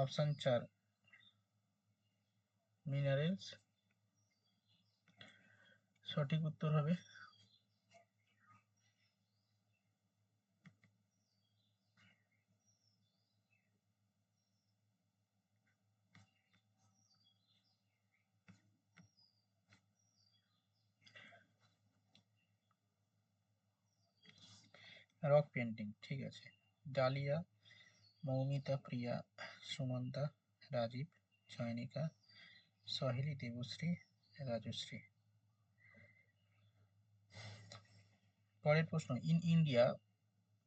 Option 4 minerals. সঠিক উত্তর হবে রক পেন্টিং। ঠিক আছে। ডালিয়া, মৌমিতা, প্রিয়া, সুমন্তা, রাজীব, চয়নিকা, সহেলি, দেবশ্রী, রাজশ্রী। পরের প্রশ্ন, in India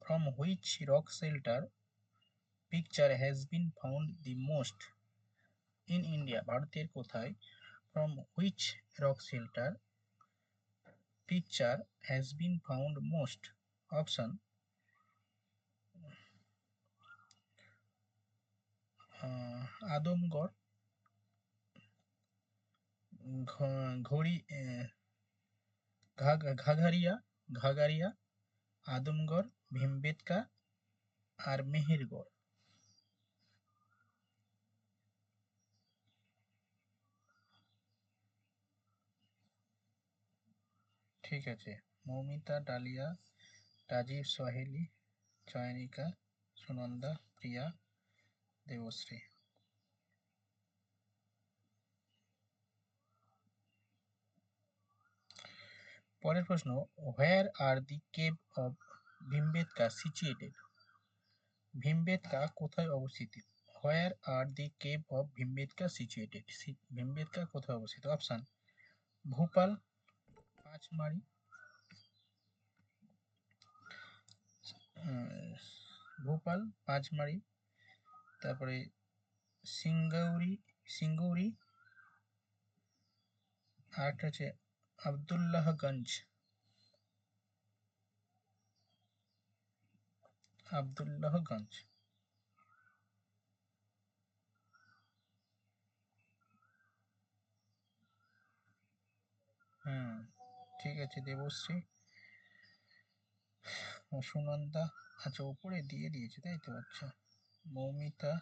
from which rock shelter picture has been found the most? In India ভারতের কোথায় from which rock shelter picture has been found most? Option Adamgarh, ঘড়ি, ঘাঘারিয়া, ঘাগারিয়া, আদমগড়, ভীমবেটকা আর মেহেরগড়। ঠিক আছে। মৌমিতা, ডালিয়া, রাজীব, সহেলি, চয়নিকা, সুনন্দা, প্রিয়া, দেবশ্রী। পরের প্রশ্ন, where are the cave of Bhimbetka situated? Bhimbetka কোথায় অবস্থিত? Where are the cave of Bhimbetka situated? Bhimbetka কোথায় অবস্থিত? অপশন ভোপাল, পাঁচমারি, ভোপাল, পাঁচমারি, তারপরে সিঙ্গুরি, আর একটা হচ্ছে আব্দুল্লাহগঞ্জ। আব্দুল্লাহগঞ্জ। ঠিক আছে দেবশ্রী, সুনন্দা। আচ্ছা উপরে দিয়ে দিয়েছে তাই তো। আচ্ছা, মৌমিতা,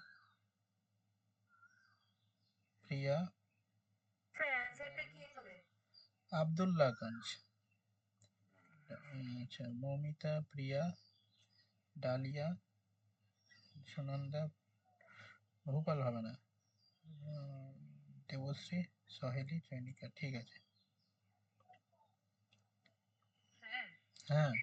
প্রিয়া, আব্দুল্লাহগঞ্জ। আচ্ছা, মৌমিতা, প্রিয়া, ডালিয়া, সুনন্দা, ভোপাল হবে না, দেবশ্রী, সহেলি, চয়নিকা। ঠিক আছে। হ্যাঁ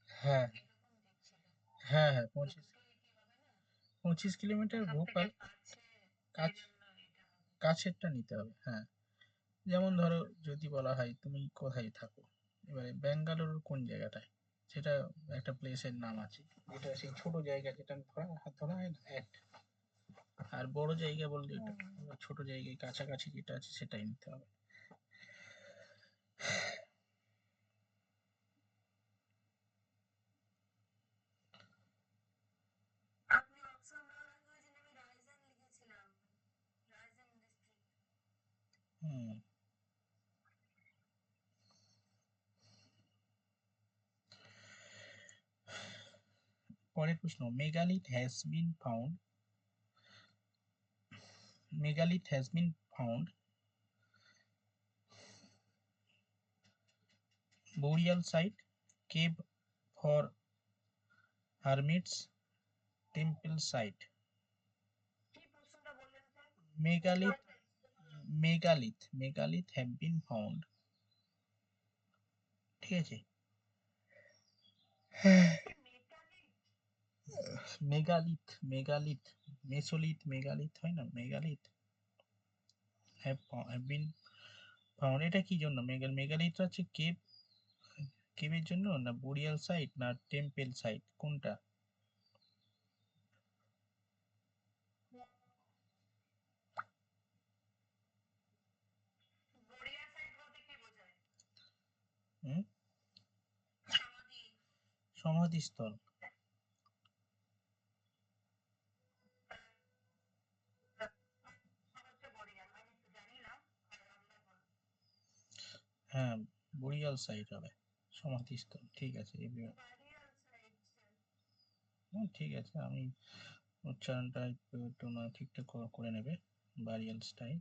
হ্যাঁ হ্যাঁ হ্যাঁ 25 কিলোমিটার ভোপাল। কাছেরটা নিতে হবে। হ্যাঁ, যেমন ধরো যদি বলা হয় তুমি কোথায় থাকো, এবারে ব্যাঙ্গালোর কোন জায়গাটায়, সেটা একটা প্লেসের নাম আছে, যেটা সেই ছোট জায়গা যেটা ধরা হয় না এক। আর বড় জায়গা বললে এটা ছোট জায়গায় কাছাকাছি যেটা আছে সেটাই নিতে হবে। পরের প্রশ্ন, megalith has been found burial site, cave for hermits, temple site? megalith have been found। ঠিক আছে। মেগালিথ, মেসোলিথ, মেগালিথ হয় না, মেগালিথ have been found। এটা কি জন্য মেগালিথ হচ্ছে কেভের জন্য না বুরিয়াল সাইট না টেম্পল সাইট, কোনটা? সমাধিস্থল। হ্যাঁ বুরিয়াল সাইট হবে সমাধিস্থল, ঠিক আছে। ঠিক আছে, আমি উচ্চারণটা একটু না ঠিকঠাক করে নেবে। Burial style.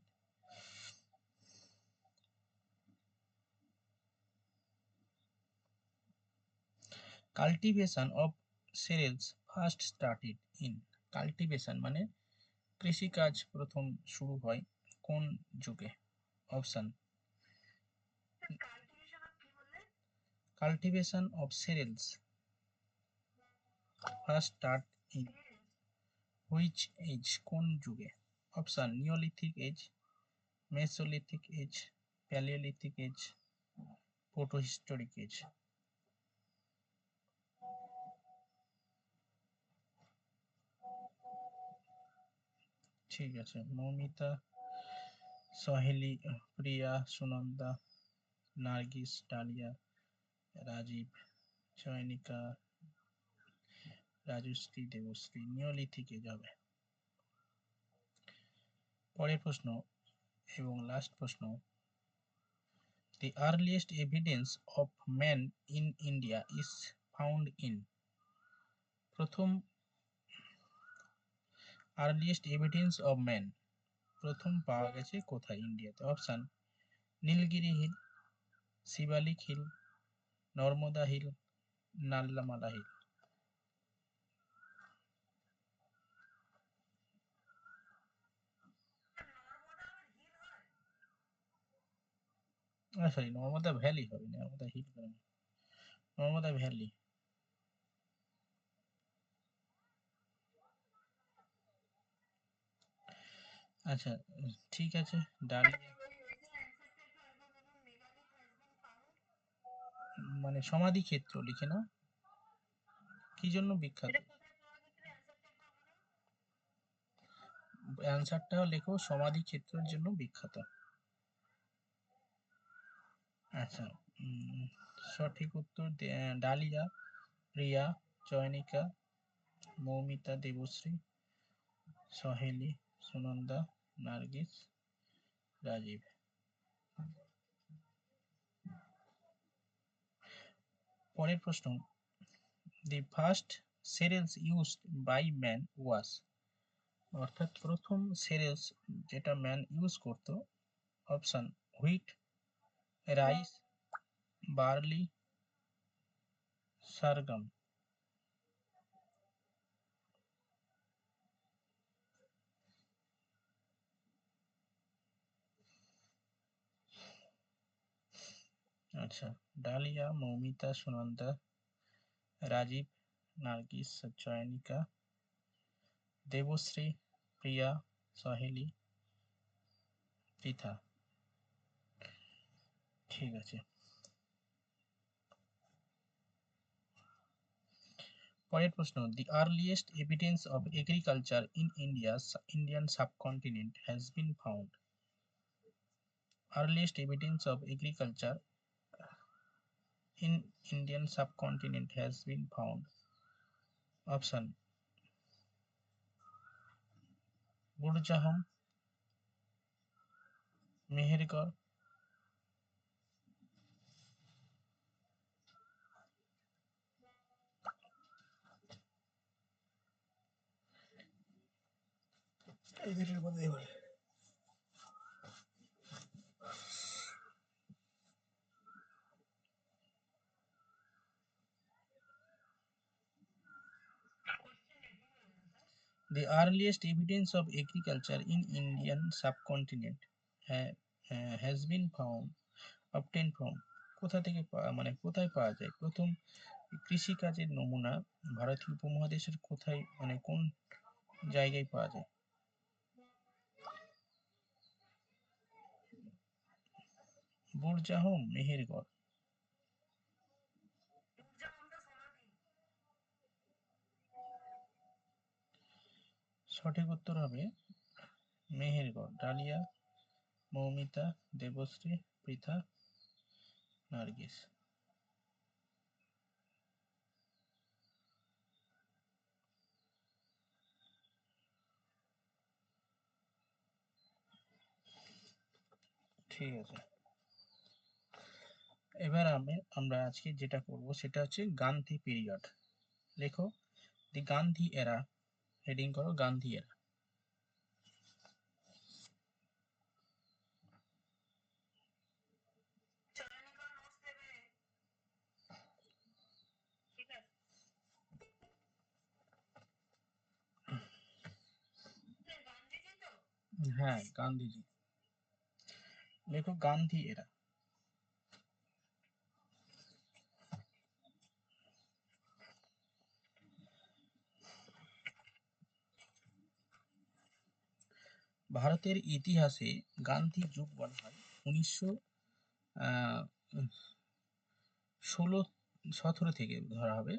Cultivation of cereals first started in. Cultivation মানে কৃষিকাজ প্রথম শুরু হয় কোন যুগে? Option: cultivation of cereals first start in which age, কোন যুগে? Option: Neolithic age, Mesolithic age, Palaeolithic age, Protohistoric age. ঠিক আছে, মৌমিতা, সহেলি, প্রিয়া, সুনন্দা, নার্গিস, ডালিয়া, রাজীব, চয়নিকা, রাজশ্রী, দেবশ্রী। নিওলিথিকে যাবে। পরের প্রশ্ন এবং লাস্ট প্রশ্ন, the earliest evidence of man in India is found in. প্রথম আর্লিয়েস্ট এভিডেন্স অফ ম্যান প্রথম পাওয়া গেছে কোথায় ইন্ডিয়াতে? Option: Nilgiri hill, Shivalik hill, Narmada hill, Nallamala hill. Sorry, Narmada valley হবে, নর্মদা হিল হবে না, নর্মদা ভ্যালি। আচ্ছা, ঠিক আছে। ডালিয়া মানে সমাধি ক্ষেত্র লিখে নাও। কি জন্য বিখ্যাত? অ্যান্সারটা লেখো, সমাধি ক্ষেত্রের জন্য বিখ্যাত। আচ্ছা, সঠিক উত্তর ডালিয়া, প্রিয়া, চয়নিকা, মৌমিতা, দেবশ্রী, সহেলি, সুনন্দা, নার্গিস, রাজীব। পরের প্রশ্ন, the first cereals used by man was. অর্থাৎ প্রথম সেরেলস যেটা ম্যান ইউজ করত। Option: wheat, rice, barley, sorghum. আচ্ছা, ডালিয়া, মৌমিতা, সুনন্দা, রাজীব, নার্গিস, চয়নিকা, দেবশ্রী, প্রিয়া, সহেলি, পৃথা। ঠিক আছে। পরের প্রশ্ন, the earliest evidence of agriculture in Indian subcontinent has been found. Earliest evidence of agriculture in Indian subcontinent has been found. Option: বুড়জাহম, Mehrgarh, এই দুটোর মধ্যে বলে। The earliest evidence of agriculture in Indian subcontinent has been found obtained from। কোথা থেকে মানে কোথায় পাওয়া যায় প্রথম কৃষি কাজের নমুনা ভারতীয় উপমহাদেশের কোথায় মানে কোন জায়গায় পাওয়া যায়? বুড়জাহম, মেহেরগড়। সঠিক উত্তর হবে মেহেরগড়। ডালিয়া, মৌমিতা, দেবশ্রী, পৃথা, নার্গিস। ঠিক আছে, এবার আমরা আজকে যেটা করব সেটা হচ্ছে গান্ধী পিরিয়ড। লেখো দি গান্ধী এরা, হেডিং করো গান্ধী এরা। হ্যাঁ, গান্ধীজি। লেখো গান্ধী এরা। ভারতের ইতিহাসে গান্ধী যুগ বলা হয় 1917 থেকে ধরা হবে,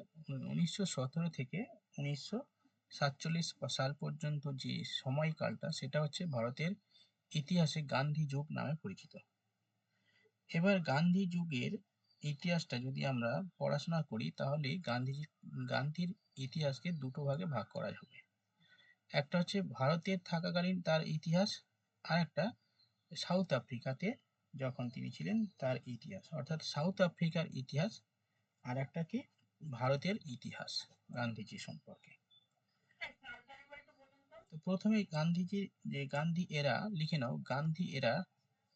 1917 থেকে 1947 সাল পর্যন্ত যে সময়কালটা সেটা হচ্ছে ভারতের ইতিহাসে গান্ধী যুগ নামে পরিচিত। এবার গান্ধী যুগের ইতিহাসটা যদি আমরা পড়াশোনা করি তাহলে গান্ধীর ইতিহাসকে দুটো ভাগে ভাগ করা যাবে। একটা হচ্ছে ভারতের থাকাকালীন তার ইতিহাস, আর একটা সাউথ আফ্রিকাতে যখন তিনি ছিলেন তার ইতিহাস, অর্থাৎ সাউথ আফ্রিকার ইতিহাস আর একটা কি ভারতের ইতিহাস গান্ধীজি সম্পর্কে। তো প্রথমে গান্ধীজির যে গান্ধী এরা লিখে নাও, গান্ধী এরা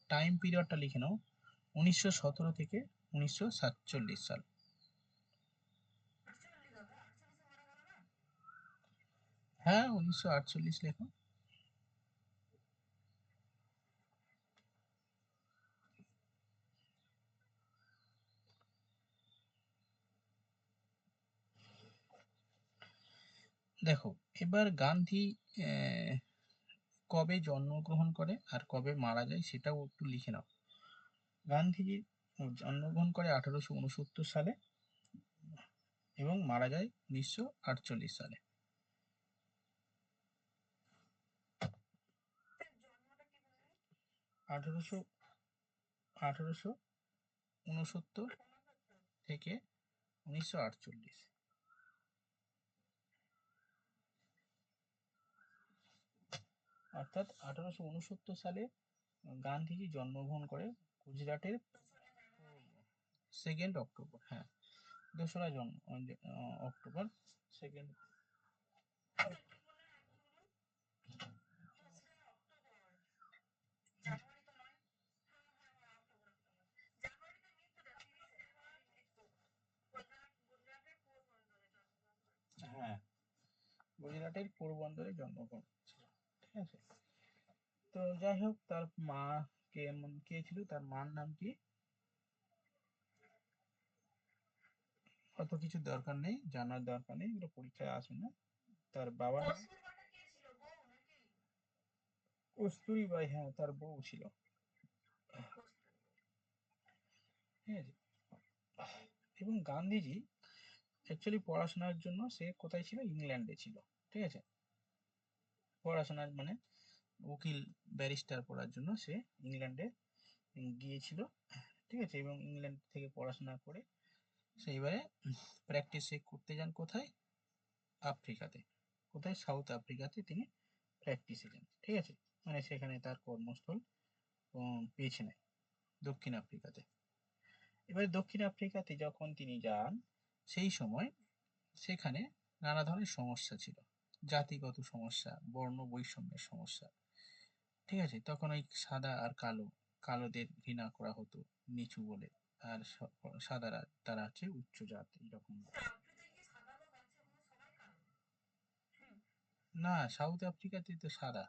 টাইম পিরিয়ডটা লিখে নাও 1917 থেকে 1947 সাল। হ্যাঁ, 1948 লেখো। দেখো, এবার গান্ধী আহ, কবে জন্মগ্রহণ করে আর কবে মারা যায় সেটাও একটু লিখে নাও। গান্ধীজি জন্মগ্রহণ করে 1869 সালে এবং মারা যায় 1948 সালে। আঠারোশো 1869 থেকে 1948। অর্থাৎ 1869 সালে গান্ধীজি জন্মগ্রহণ করে গুজরাটের 2 অক্টোবর। হ্যাঁ, 2রা অক্টোবর 2nd। হ্যাঁ, গুজরাটের পোরবন্দরে জন্মগ্রহণ ছিল। ঠিক আছে। তো যাই হোক, তার মা কে ছিল, তার মার নাম কি? অত কিছু দরকার নেই, জানার দরকার নেই, এগুলো পরীক্ষায় আসে না। তার বাবার নাম কস্তুরীবাই। হ্যাঁ, তার বউ ছিল। ঠিক আছে। এবং গান্ধীজি অ্যাকচুয়ালি পড়াশোনার জন্য সে কোথায় ছিল? ইংল্যান্ডে ছিল। ঠিক আছে। পড়াশোনার মানে উকিল ব্যারিস্টার পড়ার জন্য সে ইংল্যান্ডে গিয়েছিল। ঠিক আছে। এবং ইংল্যান্ড থেকে পড়াশোনা করে সে এবারে প্র্যাকটিস করতে যান কোথায়? আফ্রিকাতে। কোথায়? সাউথ আফ্রিকাতে তিনি প্র্যাকটিসে যান। ঠিক আছে। মানে সেখানে তার কর্মস্থল পেয়েছে নেয় দক্ষিণ আফ্রিকাতে। এবারে দক্ষিণ আফ্রিকাতে যখন তিনি যান সেই সময় সেখানে নানা ধরনের সমস্যা ছিল, জাতিগত সমস্যা, বর্ণ বৈষম্যের সমস্যা। ঠিক আছে। তখন ওই সাদা আর কালোদের ঘৃণা করা হতো নিচু বলে, আর সাদারা তারা হচ্ছে উচ্চ জাত এরকম। না, সাউথ আফ্রিকাতে তো সাদা।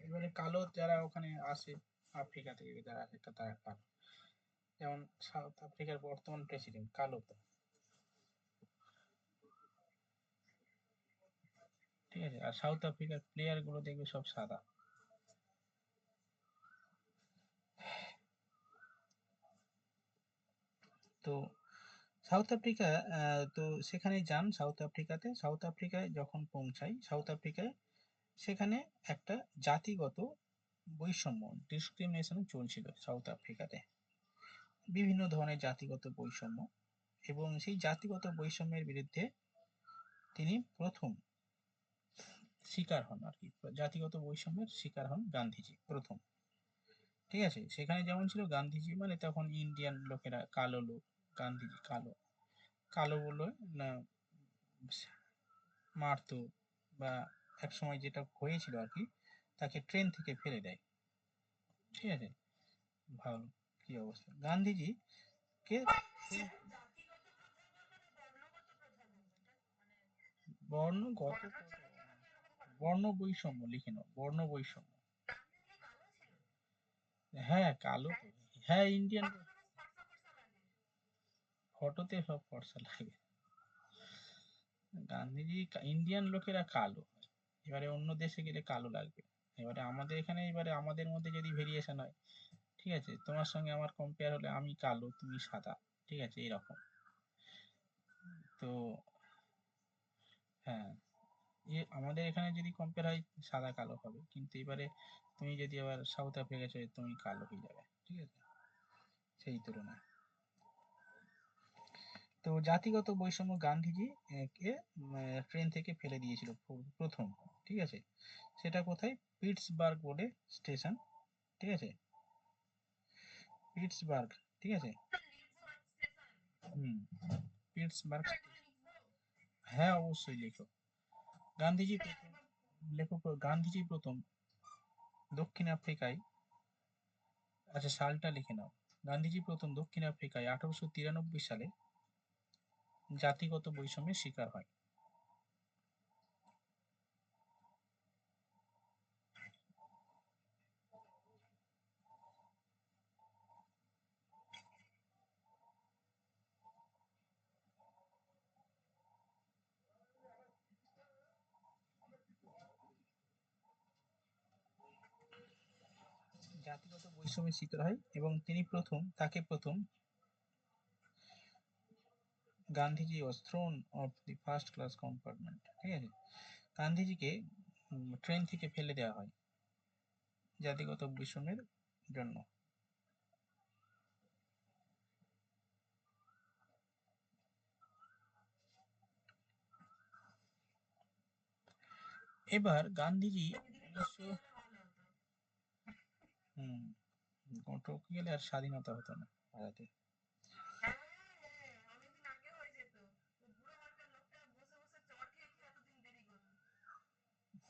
এবারে কালো যারা ওখানে আসে, আফ্রিকা থেকে যারা আসে তারা কালো। যেমন সাউথ আফ্রিকার বর্তমান প্রেসিডেন্ট কালো তো। ঠিক আছে। আর সাউথ আফ্রিকার প্লেয়ার গুলো দেখবে সব সাদা। তো সাউথ আফ্রিকা, তো সেখানে যান সাউথ আফ্রিকায় যখন পৌঁছায়, সাউথ আফ্রিকায় সেখানে একটা জাতিগত বৈষম্য, ডিসক্রিমিনেশন চলছিল সাউথ আফ্রিকাতে। বিভিন্ন ধরনের জাতিগত বৈষম্য, এবং সেই জাতিগত বৈষম্যের বিরুদ্ধে তিনি প্রথম শিকার হন আর কি। জাতিগত বৈষম্যের শিকার হন গান্ধীজি প্রথম। ঠিক আছে, সেখানে যেমন ছিল গান্ধীজি মানে তখন ইন্ডিয়ান লোকেরা কালো লোক, গান্ধীজি কালো, কালো বলে না মারতো, বা এক সময় যেটা হয়েছিল আর কি, তাকে ট্রেন থেকে ফেলে দেয়। ঠিক আছে, ভালো, কি অবস্থা গান্ধীজি কে বর্ণগত বর্ণ বৈষম্য লিখে নাও, বর্ণ বৈষম্য। হ্যাঁ কালো তো, হ্যাঁ ইন্ডিয়ান, ফটোতে সব ফর্সা লাগে। গান্ধীজি ইন্ডিয়ান লোকেরা কালো, এবারে অন্য দেশে গেলে কালো লাগবে, এবারে আমাদের এখানে, এবারে আমাদের মধ্যে যদি ভেরিয়েশন হয়, ঠিক আছে, তোমার সঙ্গে আমার কম্পেয়ার হলে আমি কালো তুমি সাদা, ঠিক আছে এরকম। তো হ্যাঁ, আমাদের এখানে যদি কম্পেয়ার হয় সাদা কালো হবে, কিন্তু এবারে তুমি যদি আবার সাউথ আফ্রিকা চলে তুমি কালো হয়ে যাবে, ঠিক আছে, সেই তুলনায়। তো জাতিগত বৈষম্য গান্ধীজি কে ট্রেন থেকে ফেলে দিয়েছিল প্রথম, ঠিক আছে, সেটা কোথায়, পিটসবার্গ বলে স্টেশন, ঠিক আছে, পিটসবার্গ, ঠিক আছে, হুম, পিটসবার্গ, হ্যাঁ অবশ্যই লেখো। গান্ধীজি প্রথম, লেখো গান্ধীজি প্রথম দক্ষিণ আফ্রিকায়, আচ্ছা সালটা লিখে নাও। গান্ধীজি প্রথম দক্ষিণ আফ্রিকায় 1893 সালে জাতিগত বৈষম্যের শিকার হয়। জাতিগত বৈষম্যের শিকার হয় এবং তিনি প্রথম, তাকে প্রথম Gandhiji was thrown of the first class compartment, ঠিক আছে, গান্ধীজিকে ট্রেন থেকে ফেলে দেওয়া হয় জাতিগত বৈষম্যের জন্য। এবার গান্ধীজি 1900, হুম, টপকে গেলে আর স্বাধীনতা হতো না ভারতে।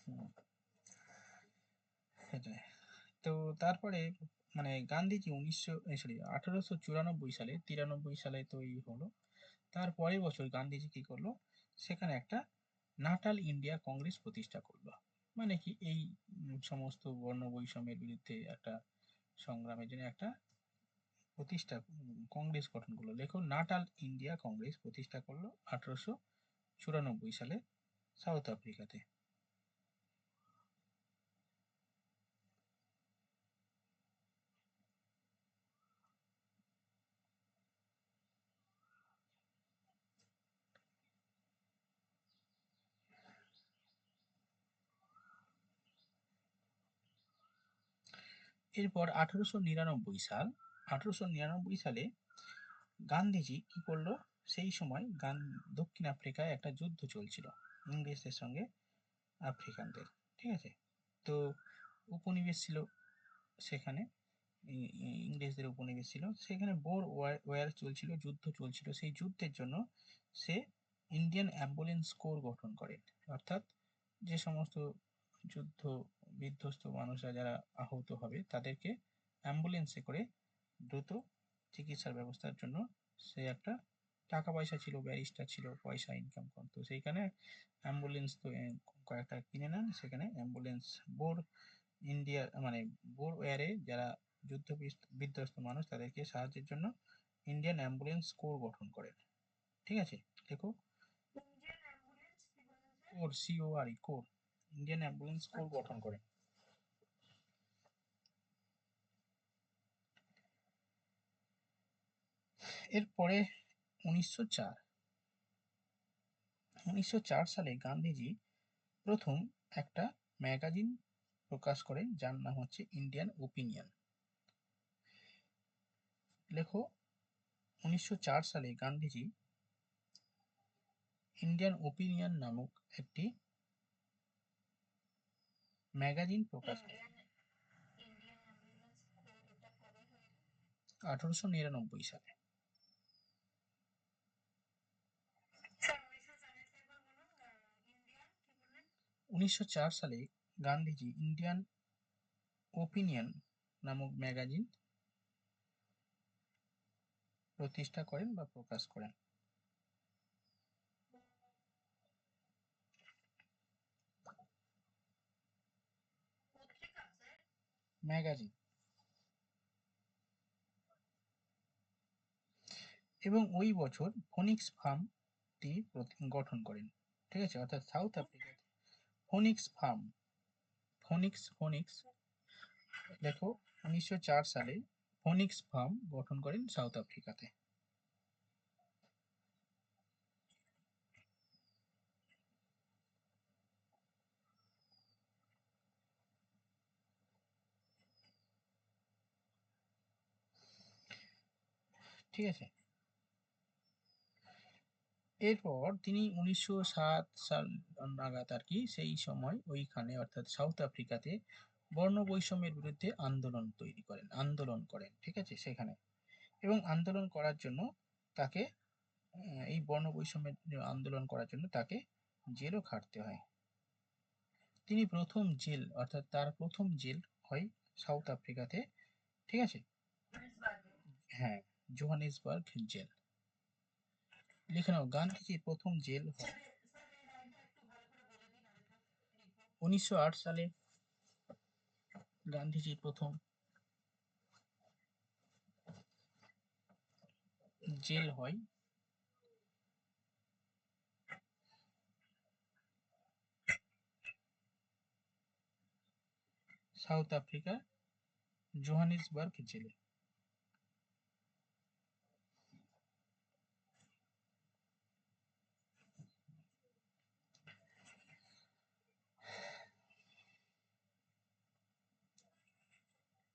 হুম, সেটাই। তো তারপরে মানে গান্ধীজি 1894 সালে, 93 সালে তো এই হলো, তার পরের বছর গান্ধীজি কি করলো, সেখানে একটা নাটাল ইন্ডিয়া কংগ্রেস প্রতিষ্ঠা করলো। মানে কি এই সমস্ত বর্ণ বৈষম্যের বিরুদ্ধে একটা সংগ্রামের জন্য একটা কংগ্রেস গঠন করলো, লেখো নাটাল ইন্ডিয়া কংগ্রেস প্রতিষ্ঠা করলো 1894 সালে সাউথ আফ্রিকাতে। এরপর 1899 সালে গান্ধীজি কি করলো, সেই সময় দক্ষিণ আফ্রিকায় একটা যুদ্ধ চলছিল ইংরেজদের সঙ্গে আফ্রিকানদের, ঠিক আছে, তো উপনিবেশ ছিল সেখানে, ইংরেজদের উপনিবেশ ছিল সেখানে, বোর ওয়ার চলছিল, যুদ্ধ চলছিল, সেই যুদ্ধের জন্য সে ইন্ডিয়ান অ্যাম্বুলেন্স কোর গঠন করে, অর্থাৎ যে সমস্ত যুদ্ধ বিধ্বস্ত মানুষরা যারা আহত হবে তাদেরকে অ্যাম্বুলেন্সে করে দ্রুত চিকিৎসার ব্যবস্থার জন্য সে একটা, টাকা পয়সা ছিল, ব্যারিস্টার ছিল, পয়সা ইনকাম করতো, সেইখানে অ্যাম্বুলেন্স তো কয়েকটা কিনে নেন, সেখানে অ্যাম্বুলেন্স বোর ইন্ডিয়া মানে বোর ওয়ারে যারা যুদ্ধ বিধ্বস্ত মানুষ তাদেরকে সাহায্যের জন্য ইন্ডিয়ান অ্যাম্বুলেন্স কোর গঠন করেন, ঠিক আছে, দেখো, core, CORE, core, Indian ambulance core গঠন করেন। এরপরে 1904 1904 সালে গান্ধীজি প্রথম একটা ম্যাগাজিন প্রকাশ করেন যার নাম হচ্ছে ইন্ডিয়ান ওপিনিয়ন, লেখো, 1904 সালে গান্ধীজি ইন্ডিয়ান ওপিনিয়ন নামক একটি ম্যাগাজিন প্রকাশ করেন। 1899 সালে। 1904 সালে গান্ধীজি ইন্ডিয়ান ওপিনিয়ন নামক ম্যাগাজিন প্রতিষ্ঠা করেন বা প্রকাশ করেন। ম্যাগাজিন। এবং ওই বছর ফোনিক্স ফার্মটি গঠন করেন। ঠিক আছে, অর্থাৎ south Africa Phoenix farm, Phoenix Phoenix দেখো 1904 সালে ফোনিক্স ফার্ম গঠন করেন সাউথ আফ্রিকাতে। ঠিক আছে, এরপর তিনি 1907 সাল নাগাদ আর কি, সেই সময় ওইখানে অর্থাৎ সাউথ আফ্রিকাতে বর্ণ বৈষম্যের বিরুদ্ধে আন্দোলন করেন। ঠিক আছে, সেখানে এবং আন্দোলন করার জন্য তাকে এই বর্ণ বৈষম্যের আন্দোলন করার জন্য তাকে জেলও খাটতে হয়। তিনি প্রথম জেল অর্থাৎ তার প্রথম জেল হয় সাউথ আফ্রিকাতে। ঠিক আছে, হ্যাঁ, জোহানেসবার্গ জেল। লিখে নাও, গান্ধীজির প্রথম জেল হয় 1908 সালে। গান্ধীজির প্রথম জেল হয় সাউথ আফ্রিকার জোহানেসবার্গ জেলে।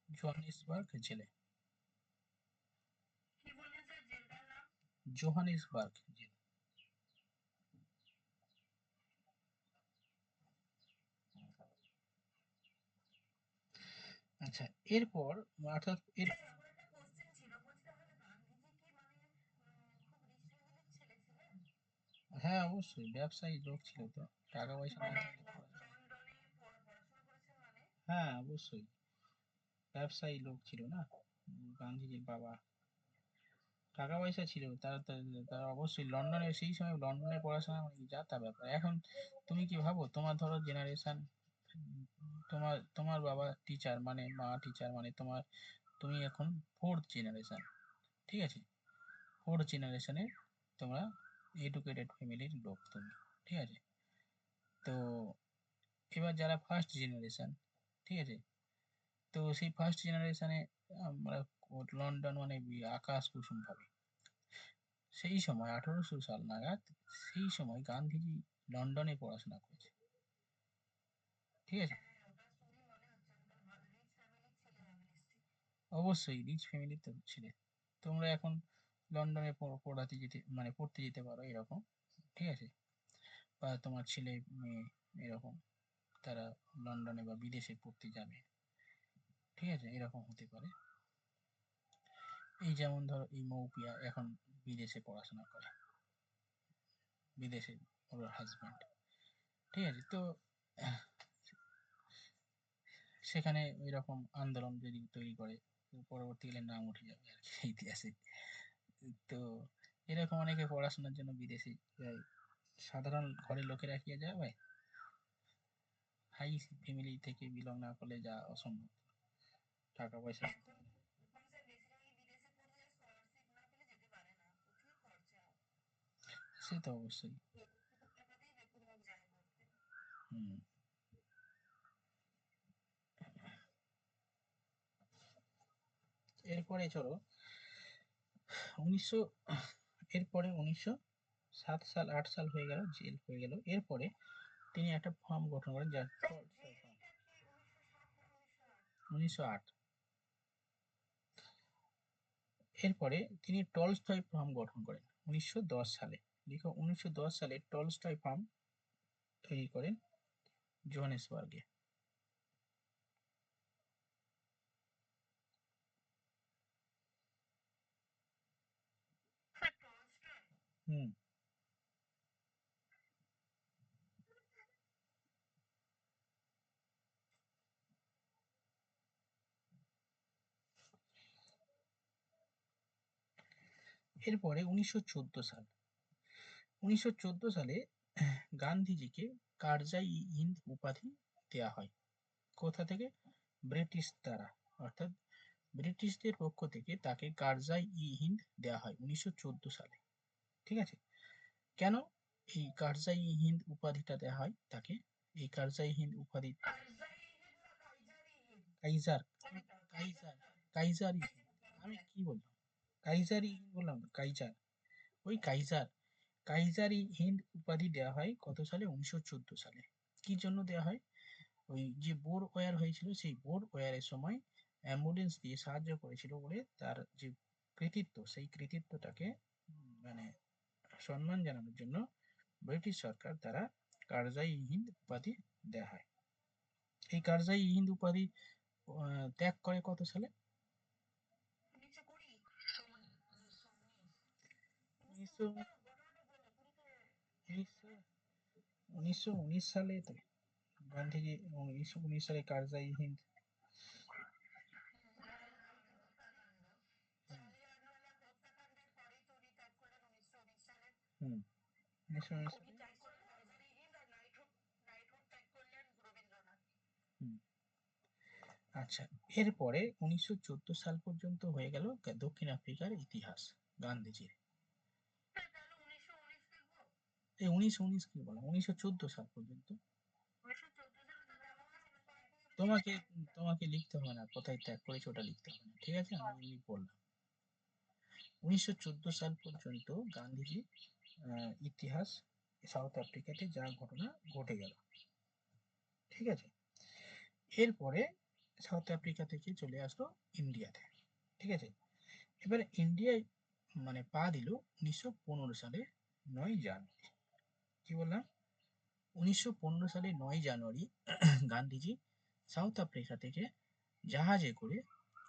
জোহানেসবার্গ জেলে, জোহানেসবার্গ জেলে। আচ্ছা, এরপর অর্থাৎ হ্যাঁ অবশ্যই ব্যবসায়ী লোক ছিল তো, টাকা পয়সা না থাকলে হ্যাঁ অবশ্যই ব্যবসায়ী লোক ছিল না গান্ধীজির বাবা, টাকা পয়সা ছিল তার তার অবশ্যই লন্ডনে, সেই সময় লন্ডনে পড়াশোনা মানে যা তা ব্যাপার। এখন তুমি কি ভাবো, তোমার ধরো জেনারেশন, তোমার তোমার বাবা টিচার মানে মা টিচার মানে তুমি এখন ফোর্থ জেনারেশন। ঠিক আছে, ফোর্থ জেনারেশনে তোমরা এডুকেটেড ফ্যামিলির লোক তুমি। ঠিক আছে, তো এবার যারা ফার্স্ট জেনারেশন, ঠিক আছে, তো সেই ফার্স্ট জেনারেশনে আমরা লন্ডন মানে আকাশ কুসুম ভাবে। সেই সময় 1800 সাল নাগাদ, সেই সময় গান্ধীজি লন্ডনে পড়াশোনা করেছে। ঠিক আছে, অবশ্যই রিচ ফ্যামিলিতে ছিলে। তোমরা এখন লন্ডনে পড়াতে যেতে মানে পড়তে যেতে পারো এরকম। ঠিক আছে, বা তোমার ছেলে মেয়ে এরকম তারা লন্ডনে বা বিদেশে পড়তে যাবে। ঠিক আছে, এরকম হতে পারে। এই যেমন ধরো এই মৌপিয়া এখন বিদেশে পড়াশোনা করে, বিদেশে ওর হাজবেন্ড। ঠিক আছে, তো সেখানে এরকম আন্দোলন যদি তৈরি করে তো পরবর্তীকালে নাম উঠে যাবে আর কি ইতিহাসে। তো এরকম অনেকে পড়াশোনার জন্য বিদেশে যায়। সাধারণ ঘরের লোকেরা কি আর যাবে? হাই ফ্যামিলি থেকে বিলং না করলে যা অসম্ভব, টাকা পয়সা। সে তো অবশ্যই। হুম। এরপরে চলো 1900, এরপরে 1907 সাল 8 সাল হয়ে গেল, জেল হয়ে গেল। এরপরে তিনি একটা ফার্ম গঠন করেন যার 1908। এরপরে তিনি টলস্টয় ফার্ম গঠন করেন 1910 সালে। লিখো, 1910 সালে টলস্টয় ফার্ম তৈরি করেন জোহানেসবার্গে। হুম। এরপরে 1914 সাল। 1914 সালে গান্ধীজিকে কারজাই-ই-হিন্দ উপাধি দেয়া হয়। কোথা থেকে? ব্রিটিশ দ্বারা, অর্থাৎ ব্রিটিশদের পক্ষ থেকে তাকে কারজাই-ই-হিন্দ দেয়া হয় 1914 সালে। ঠিক আছে? কেন এই কারজাই-ই-হিন্দ উপাধিটা দেয়া হয় তাকে? এই কারজাই-হিন্দ উপাধি কাইজার কাইজার কাইজার-ই-হিন্দ। আমি কি বললাম? কাইজার-ই-হিন্দ বললাম তো, কাইজার। ওই কাইজার কাইজার-ই-হিন্দ উপাধি দেওয়া হয় কত সালে? 1914 সালে। কি জন্য দেওয়া হয়? ওই যে বোর ওয়ার হয়েছিল, সেই বোর ওয়ারের সময় অ্যাম্বুলেন্স দিয়ে সাহায্য করেছিল বলে তার যে কৃতিত্ব, সেই কৃতিত্বটাকে মানে সম্মান জানানোর জন্য ব্রিটিশ সরকার দ্বারা কারজাই-ই-হিন্দ উপাধি দেওয়া হয়। এই কারজাই-ই-হিন্দ উপাধি ত্যাগ করে কত সালে? 1919 সালে তো গান্ধীজি 1919 সালে কারজাই-ই-হিন্দ। হুম, 1919 সালে। হুম, আচ্ছা। এরপরে 1914 সাল পর্যন্ত হয়ে গেল দক্ষিণ আফ্রিকার ইতিহাস গান্ধীজির। এই 1919 কি বললাম? 1914 সাল পর্যন্ত। তোমাকে তোমাকে লিখতে হবে না, কোথায় ত্যাগ করেছে ওটা লিখতে হবে না, ঠিক আছে? আমি এমনি বললাম 1914 সাল পর্যন্ত গান্ধীজি ইতিহাস, সাউথ আফ্রিকাতে যা ঘটনা ঘটে গেল, ঠিক আছে? এরপরে সাউথ আফ্রিকা থেকে চলে আসলো ইন্ডিয়াতে, ঠিক আছে? এবারে ইন্ডিয়ায় মানে পা দিল 1915 সালে 9 জানুয়ারি। কি বললাম? 1915 সালে 9 জানুয়ারি গান্ধীজি সাউথ আফ্রিকা থেকে জাহাজে করে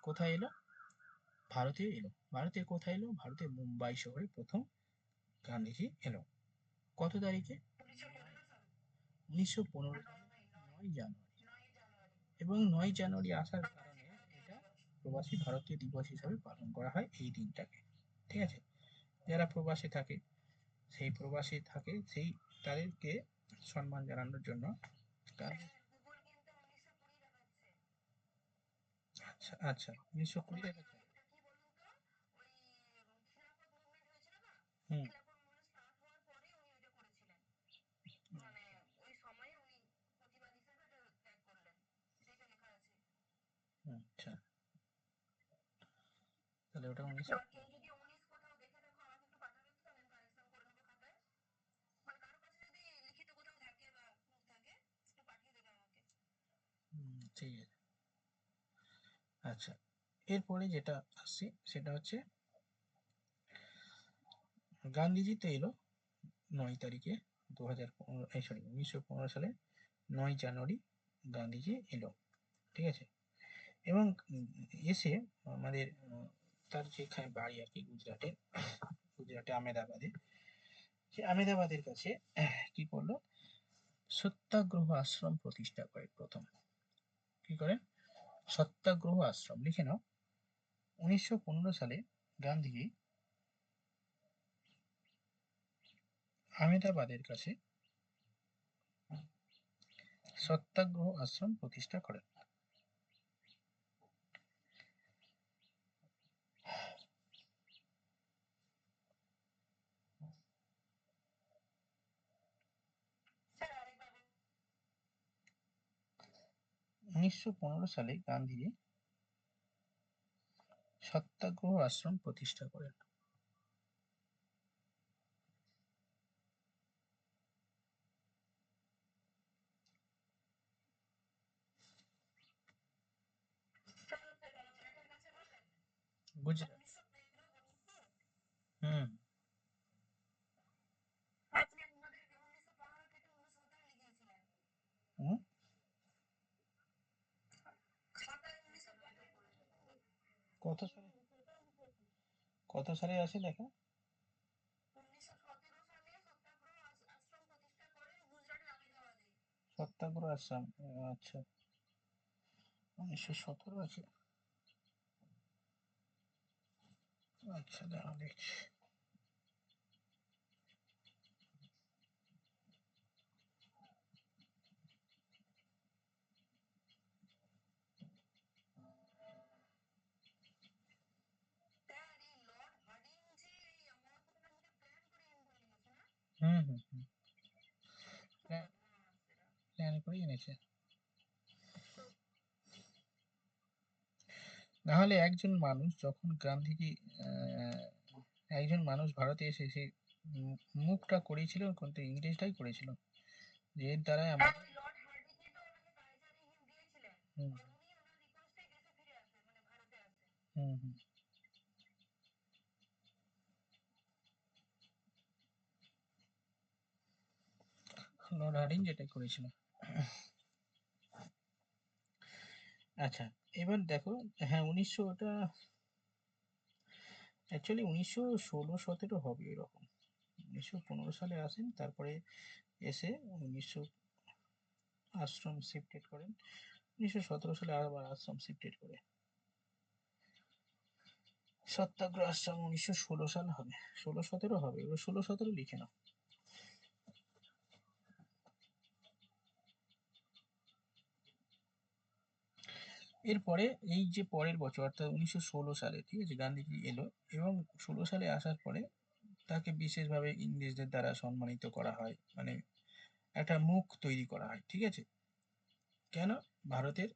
কোথায় এলো? ভারতে এলো। ভারতে কোথায় এলো? ভারতের মুম্বাই শহরে প্রথম গান্ধীজি এলো। কত তারিখে? 1915 সালে 9 জানুয়ারি। এবং 9 জানুয়ারি আসার কারণে এটা প্রবাসী ভারতীয় দিবস হিসাবে পালন করা হয় এই দিনটাকে, ঠিক আছে? যারা প্রবাসে থাকে, সেই তাদেরকে সম্মান জানানোর জন্য আচ্ছা আচ্ছা, 1920 দেখাচ্ছে। হুম। আচ্ছা, তাহলে ওটা 19। ঠিক আছে। আচ্ছা, এরপরে যেটা আসছে সেটা হচ্ছে গান্ধীজি তো এলো 9 তারিখে, 1915 সালে 9 জানুয়ারি গান্ধীজি এলো, ঠিক আছে? এবং এসে আমাদের তার যেখানে বাড়ি আর কি, গুজরাটে আহমেদাবাদে, সে আহমেদাবাদের কাছে কি করলো? সত্যাগ্রহ আশ্রম প্রতিষ্ঠা করে প্রথম। কি করে? সত্যাগ্রহ আশ্রম, লিখে নাও। 1915 সালে গান্ধীজি আহমেদাবাদের কাছে সত্যাগ্রহ আশ্রম প্রতিষ্ঠা করেন। 1915 সালে গান্ধীজি সত্যাগ্রহ আশ্রম প্রতিষ্ঠা করেন। গুজরাট। হুম। হুম, কত সালে, কত সালে আছে লেখা? সত্যাগ্রহ আশ্রম, আচ্ছা 1917 আছে। আচ্ছা দাঁড়াও দেখছি। হুম হুম হুম, প্ল্যান করেই এনেছে। নাহলে একজন মানুষ যখন গান্ধীজি আহ, একজন মানুষ ভারতে এসে সে মুখটা করেছিল কিন্তু ইংরেজটাই করেছিল, যে এর দ্বারাই আমরা। হুম হুম হুম, লর্ড হার্ডিঞ্জ যেটাই করেছিল। আচ্ছা, এবার দেখো, হ্যাঁ 1900 ওটা অ্যাকচুয়ালি 1916-17 হবে এরকম। 1915 সালে আসেন, তারপরে এসে 1900 আশ্রম শিফটেড করেন, 1917 সালে আবার আশ্রম শিফটেড করে। সত্যাগ্রহ আশ্রম 1916 সাল হবে, 16-17 হবে, এবার 16-17 লিখে নাও। এরপরে এই যে পরের বছর অর্থাৎ 1916 সালে, ঠিক আছে, গান্ধীজি এলো, এবং 16 সালে আসার পরে তাকে বিশেষভাবে ইংরেজদের দ্বারা সম্মানিত করা হয়, মানে একটা মুখ তৈরি করা হয়, ঠিক আছে। কেন? ভারতের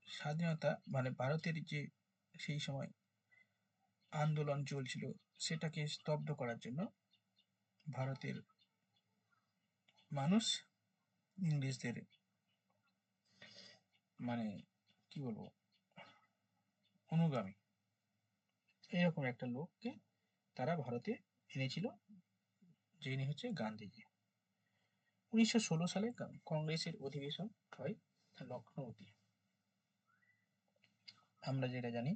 স্বাধীনতা, মানে ভারতের যে সেই সময় আন্দোলন চলছিল সেটাকে স্তব্ধ করার জন্য ভারতের মানুষ ইংরেজদের, মানে কি বলবো, অনুগামী, এরকম একটা লোককে তারা ভারতে এনেছিল, যিনি হচ্ছে গান্ধীজি। 1916 সালে কংগ্রেসের অধিবেশন হয় লখনৌতে। আমরা যেটা জানি,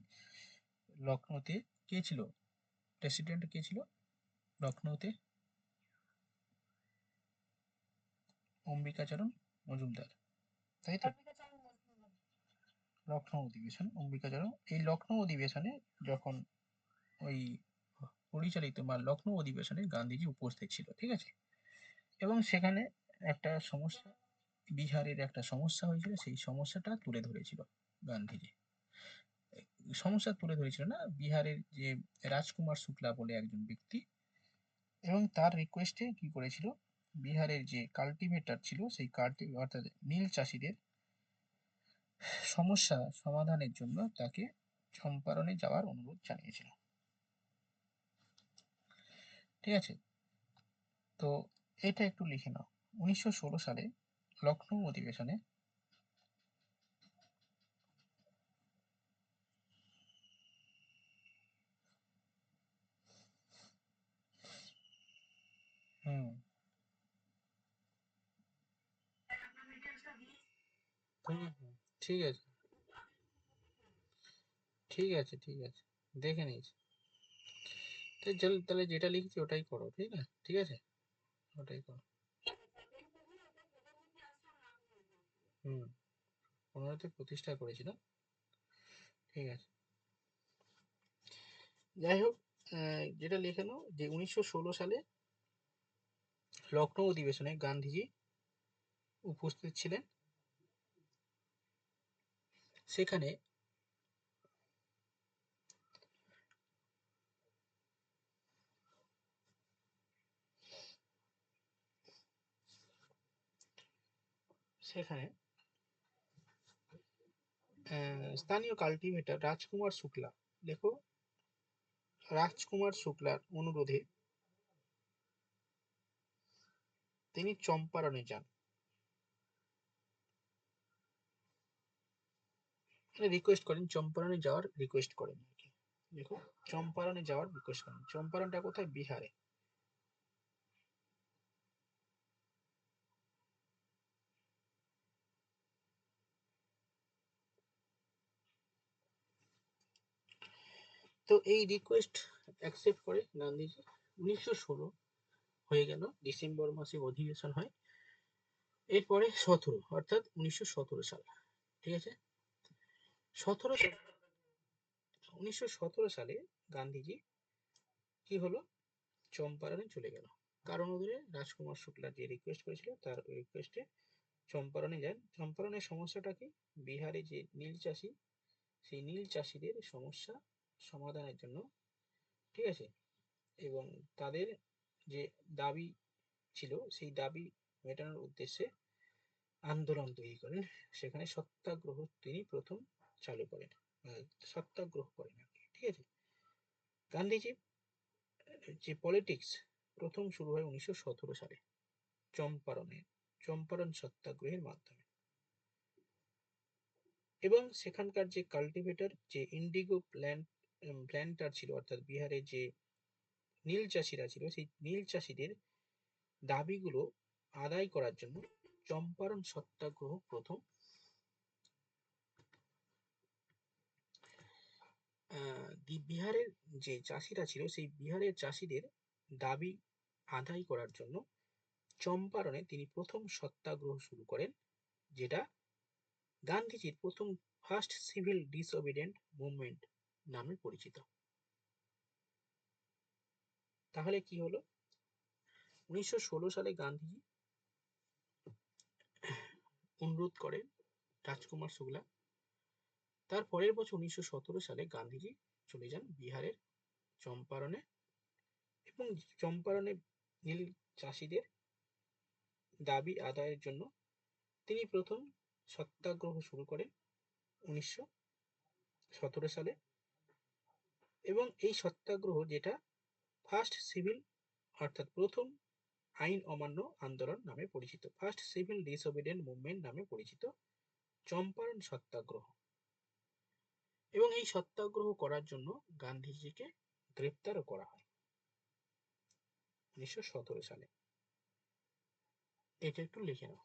লখনৌতে কে ছিল, প্রেসিডেন্ট কে ছিল লখনৌতে? অম্বিকাচরণ মজুমদার, তাই তো। লখনৌ অধিবেশন, অম্বিকাচরণ, এই লখনৌ অধিবেশনে যখন ওই পরিচালিত বা লখনৌ অধিবেশনে গান্ধীজি উপস্থিত ছিল, ঠিক আছে। এবং সেখানে একটা সমস্যা, বিহারের একটা সমস্যা হয়েছিল, সেই সমস্যাটা তুলে ধরেছিল গান্ধীজি। সমস্যা তুলে ধরেছিল না, বিহারের যে রাজকুমার শুক্লা বলে একজন ব্যক্তি, এবং তার রিকোয়েস্টে কি করেছিল, বিহারের যে কাল্টিভেটর ছিল সেই অর্থাৎ নীল চাষীদের সমস্যা সমাধানের জন্য তাকে চম্পারণে যাওয়ার অনুরোধ জানিয়েছিল, ঠিক আছে। তো এটা একটু লিখে নাও, 1916 সালে লখনৌ অধিবেশনে। হুম হুম হুম, ঠিক আছে ঠিক আছে ঠিক আছে, দেখে নিয়েছি। তো চল তাহলে যেটা লিখছি ওটাই করো, ঠিক না, ঠিক আছে, ওটাই করো। হুম, 15তে প্রতিষ্ঠা করেছিল, ঠিক আছে। যাই হোক, যেটা লিখে নাও যে 1916 সালে লখনৌ অধিবেশনে গান্ধীজি উপস্থিত ছিলেন। সেখানে সেখানে স্থানীয় কাল্টিভেটর রাজকুমার শুক্লা, দেখো, রাজকুমার শুক্লার অনুরোধে তিনি চম্পারণে যান, মানে রিকোয়েস্ট করেন, চম্পারণে যাওয়ার রিকোয়েস্ট করেন আর কি। দেখো, চম্পারণে যাওয়ার রিকোয়েস্ট করেন, চম্পারণটা কোথায়, বিহারে। তো এই রিকোয়েস্ট অ্যাকসেপ্ট করে গান্ধীজি। 1916 হয়ে গেল, ডিসেম্বর মাসে অধিবেশন হয়, এরপরে 17 অর্থাৎ 1917 সাল। ঠিক আছে, 1917 সালে গান্ধীজি কি হলো, চম্পারণে চলে গেল। কারণ ওদের রাজকুমার শুক্লা যে রিকোয়েস্ট করেছিল তার রিকোয়েস্টে চম্পারণে যান। চম্পারণের সমস্যাটা কি, বিহারে যে নীল চাষি, সেই নীল চাষিদের সমস্যা সমাধানের জন্য, ঠিক আছে, এবং তাদের যে দাবি ছিল সেই দাবি মেটানোর উদ্দেশ্যে আন্দোলন তৈরি করেন। সেখানে সত্যাগ্রহ তিনি প্রথম চালু করেন, সত্যাগ্রহ করেন আর কি। ঠিক আছে, গান্ধীজি যে পলিটিক্স প্রথম শুরু হয় 1917 সালে চম্পারণে, চম্পারণ সত্যাগ্রহের মাধ্যমে। এবং সেখানকার যে কাল্টিভেটর, যে ইন্ডিগো প্ল্যান্টার ছিল, অর্থাৎ বিহারে যে নীল চাষিরা ছিল, সেই নীল চাষিদের দাবিগুলো আদায় করার জন্য চম্পারণ সত্যাগ্রহ প্রথম বিহারের যে চাষিরা ছিল সেই বিহারের চাষিদের দাবি আদায় করার জন্য চম্পারণে তিনি প্রথম সত্যাগ্রহ শুরু করেন, যেটা গান্ধীজির প্রথম ফার্স্ট সিভিল ডিসওবিডিয়েন্ট মুভমেন্ট নামে পরিচিত। তাহলে কি হলো, 1916 সালে গান্ধীজি অনুরোধ করেন রাজকুমার শুক্লা। তার পরের বছর 1917 সালে গান্ধীজি চলে যান বিহারের চম্পারণে, এবং চম্পারণে নীল চাষিদের দাবি আদায়ের জন্য তিনি প্রথম সত্যাগ্রহ শুরু করেন 1917 সালে। এবং এই সত্যাগ্রহ, যেটা ফার্স্ট সিভিল অর্থাৎ প্রথম আইন অমান্য আন্দোলন নামে পরিচিত, ফার্স্ট সিভিল ডিসওবিডিয়েন্ট মুভমেন্ট নামে পরিচিত চম্পারণ সত্যাগ্রহ। এবং এই সত্যাগ্রহ করার জন্য গান্ধীজিকে গ্রেপ্তারও করা হয় 1917 সালে। এটা একটু লিখে নাও।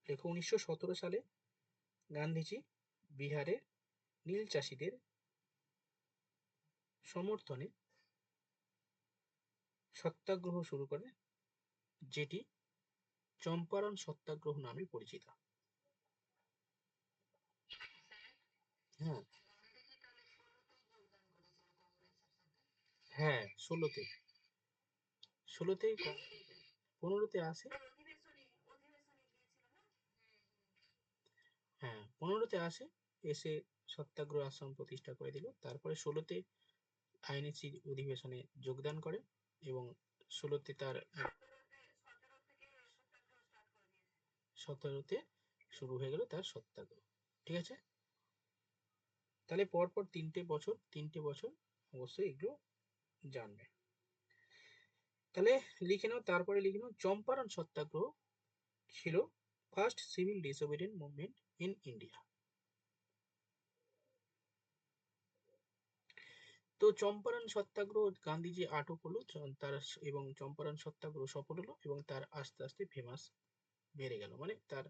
দেখো, 1917 সালে গান্ধীজি বিহারের নীল চাষিদের সমর্থনে সত্যাগ্রহ শুরু করে, যেটি চম্পারণ সত্যাগ্রহ নামে পরিচিত। হ্যাঁ, হ্যাঁ, 16তে, 16তে, 15তে আসে। হ্যাঁ, 15তে আসে, এসে সত্যাগ্রহ আশ্রম প্রতিষ্ঠা করে দিল। তারপরে 16তে আইএনসি অধিবেশনে যোগদান করে, এবং 16তে তার 17তে শুরু হয়ে গেল তার সত্যাগ্রহ। ঠিক আছে, তাহলে পরপর 3টে বছর অবশ্যই এগুলো জানবে। তাহলে লিখে নাও, তারপরে লিখে নাও, চম্পারণ সত্যাগ্রহ ছিল first civil disobedient movement in India. তো চম্পারণ সত্যাগ্রহ গান্ধীজি আটক হলো, তার এবং চম্পারণ সত্যাগ্রহ সফল হলো, এবং তার আস্তে আস্তে ফেমাস বেড়ে গেল, মানে তার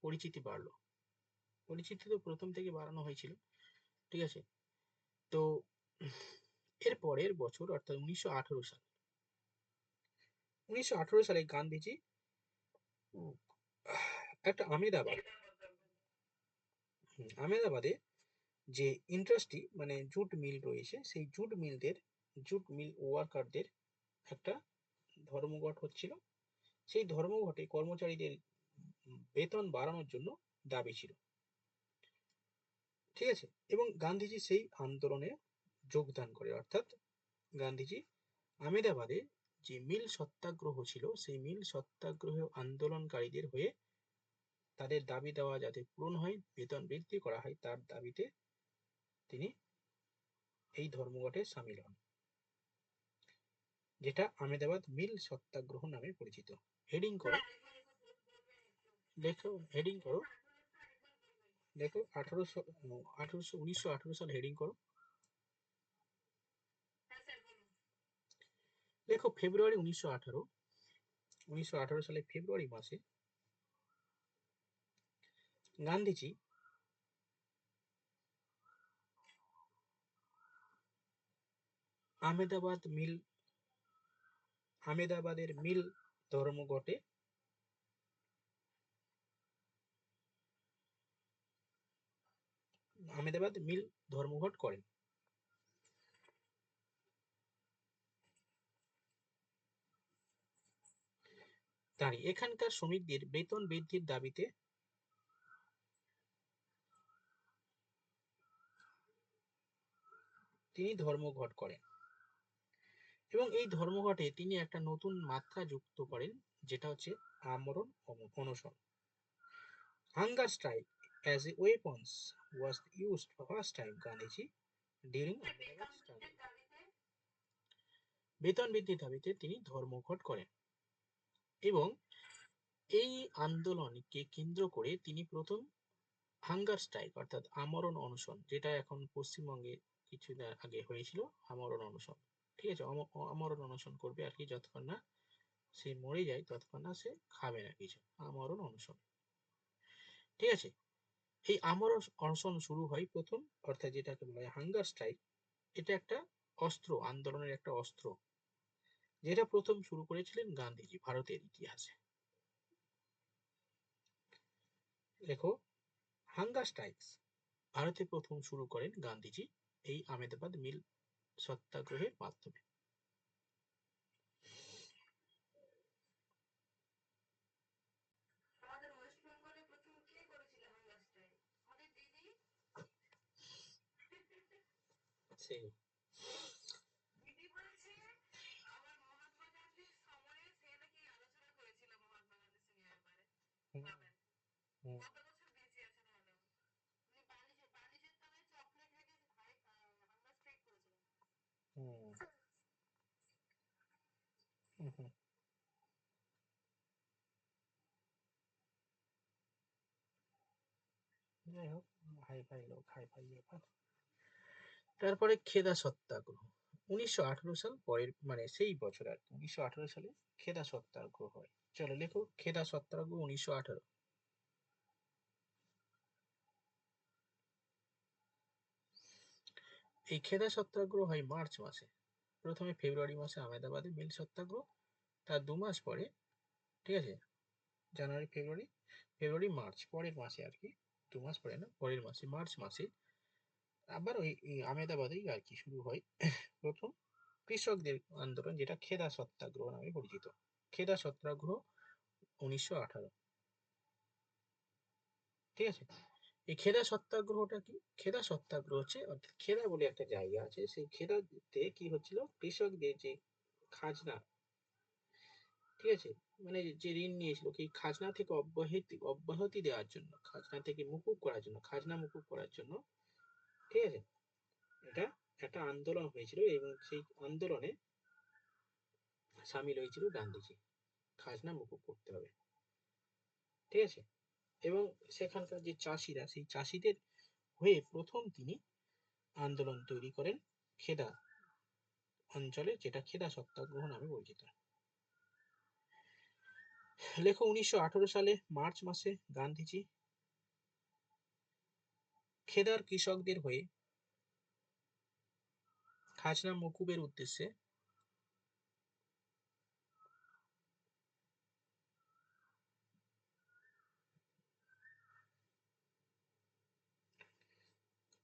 পরিচিতি বাড়লো। পরিচিতি তো প্রথম থেকে বাড়ানো হয়েছিল। ঠিক আছে, তো এর পরের বছর অর্থাৎ 1918 সালে গান্ধীজি একটা আমেদাবাদে যে ইন্ডাস্ট্রি মানে জুট মিল রয়েছে, সেই জুট মিল ওয়ার্কারদের একটা ধর্মঘট হচ্ছিল। সেই ধর্মঘটে কর্মচারীদের বেতন বাড়ানোর জন্য দাবি ছিল। ঠিক আছে, এবং গান্ধীজি সেই আন্দোলনে যোগদান করে, অর্থাৎ গান্ধীজি আমেদাবাদে যে মিল সত্যাগ্রহ ছিল সেই মিল সত্যাগ্রহ আন্দোলনকারীদের হয়ে তাদের দাবি দেওয়া যাতে পূরণ হয়, বেতন বৃদ্ধি করা হয়, তার দাবিতে তিনি এই ধর্মঘটে সামিল হন, যেটা আমেদাবাদ মিল সত্যাগ্রহ নামে পরিচিত। হেডিং করো, লেখো, হেডিং করো, দেখো 1918 সাল হেডিং করো। লেখো ফেব্রুয়ারি 1918 সালে ফেব্রুয়ারি মাসে গান্ধীজি আমেদাবাদ মিল আমেদাবাদের মিল ধর্মঘটে আমেদাবাদ মিল ধর্মঘট করেন? দাঁড়িয়ে এখানকার শ্রমিকদের বেতন বৃদ্ধির দাবিতে তিনি ধর্মঘট করেন এবং এই ধর্মঘটে তিনি একটা নতুন মাত্রা যুক্ত করেন, যেটা হচ্ছে আমরণ অনশন। Hunger strike as a weapons was used for first time Gandhiji during Ahmedabad struggle. বেতন বৃদ্ধির দাবিতে তিনি ধর্মঘট করেন এবং এই আন্দোলনকে কেন্দ্র করে তিনি প্রথম হাঙ্গার স্ট্রাইক অর্থাৎ আমরণ অনশন, যেটা এখন পশ্চিমবঙ্গে কিছুদিন আগে হয়েছিল আমরণ অনশন, ঠিক আছে, আমরণ অনশন করবে আর কি, যতক্ষণ না সে মরে যায় ততক্ষণ না সে খাবে না কিছু, আমরণ অনশন, ঠিক আছে। এই আমরণ অনশন শুরু হয় প্রথম, অর্থাৎ যেটাকে বলা হয় হাঙ্গার স্ট্রাইক, এটা একটা অস্ত্র, আন্দোলনের একটা অস্ত্র, যেটা প্রথম শুরু করেছিলেন গান্ধীজি ভারতের ইতিহাসে। দেখো, হাঙ্গার স্ট্রাইকস ভারতে প্রথম শুরু করেন গান্ধীজি এই আহমেদাবাদ মিল সত্যাগ্রহের মাধ্যমে। সেই হুম, হুম, হুম, হুম, হুম। যাই হোক, হাই ফাই লোক, হাই ফাই ব্যাপার। তারপরে খেদা সত্যাগ্রহ 1918 সাল, পরের মানে সেই বছর আর কি, 1918 সালে খেদা সত্যাগ্রহ হয়। চলো লেখো খেদা সত্যাগ্রহ 1918। এই খেদা সত্যাগ্রহ হয় মার্চ মাসে। প্রথমে ফেব্রুয়ারি মাসে আহমেদাবাদে মিল সত্যাগ্রহ, তার 2 মাস পরে, ঠিক আছে, জানুয়ারি ফেব্রুয়ারি, ফেব্রুয়ারি মার্চ পরের মাসে আর কি, 2 মাস পরে না, পরের মাসে মার্চ মাসে আবার ওই আহমেদাবাদেই আর কি শুরু হয় প্রথম কৃষকদের আন্দোলন, যেটা খেদা সত্যাগ্রহ নামে পরিচিত। খেদা সত্যাগ্রহ 1918, ঠিক আছে। এই খেদা সত্যাগ্রহটা কি? খেদা সত্যাগ্রহ হচ্ছে, অর্থাৎ খেদা বলে একটা জায়গা আছে, সেই খেদাতে কি হচ্ছিল, কৃষকদের যে খাজনা, ঠিক আছে, মানে যে ঋণ নিয়েছিল সেই খাজনা থেকে অব্যাহতি দেওয়ার জন্য, খাজনা থেকে মুকুব করার জন্য, খাজনা মুকুব করার জন্য, ঠিক আছে, এটা একটা আন্দোলন হয়েছিল এবং সেই আন্দোলনে সামিল হয়েছিল গান্ধীজি, খাজনা মুকুব করতে হবে, ঠিক আছে। এবং সেখানকার যে চাষিরা, সেই চাষিদের হয়ে প্রথম তিনি আন্দোলন তৈরি করেন খেদা অঞ্চলে, যেটা খেদা সত্যাগ্রহ নামে পরিচিত। লেখো 1918 সালে মার্চ মাসে গান্ধীজি খেদার কৃষকদের হয়ে খাজনা মকুবের উদ্দেশ্যে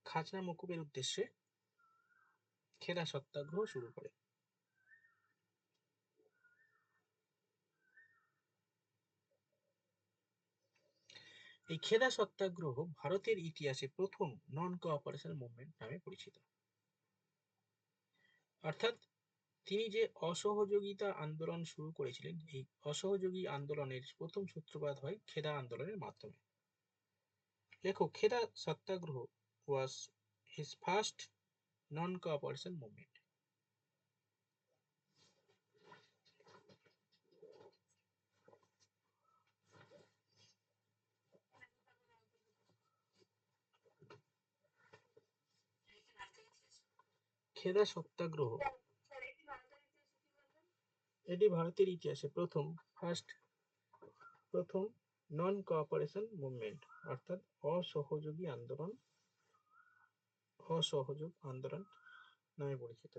খাজনা মকুবের উদ্দেশ্যে খেদা সত্যাগ্রহ শুরু করে। এই খেদা সত্যাগ্রহ ভারতের ইতিহাসে প্রথম নন কোঅপারেশন মুভমেন্ট নামে পরিচিত। অর্থাৎ তিনি যে অসহযোগিতা আন্দোলন শুরু করেছিলেন, এই অসহযোগী আন্দোলনের প্রথম সূত্রপাত হয় খেদা আন্দোলনের মাধ্যমে। লেখো Kheda Satyagraha was his first non cooperation movement. Kheda Satyagraha এটি ভারতের ইতিহাসে প্রথম নন কোঅপারেশন মুভমেন্ট, অর্থাৎ অসহযোগী আন্দোলন, অসহযোগ আন্দোলন নামে পরিচিত।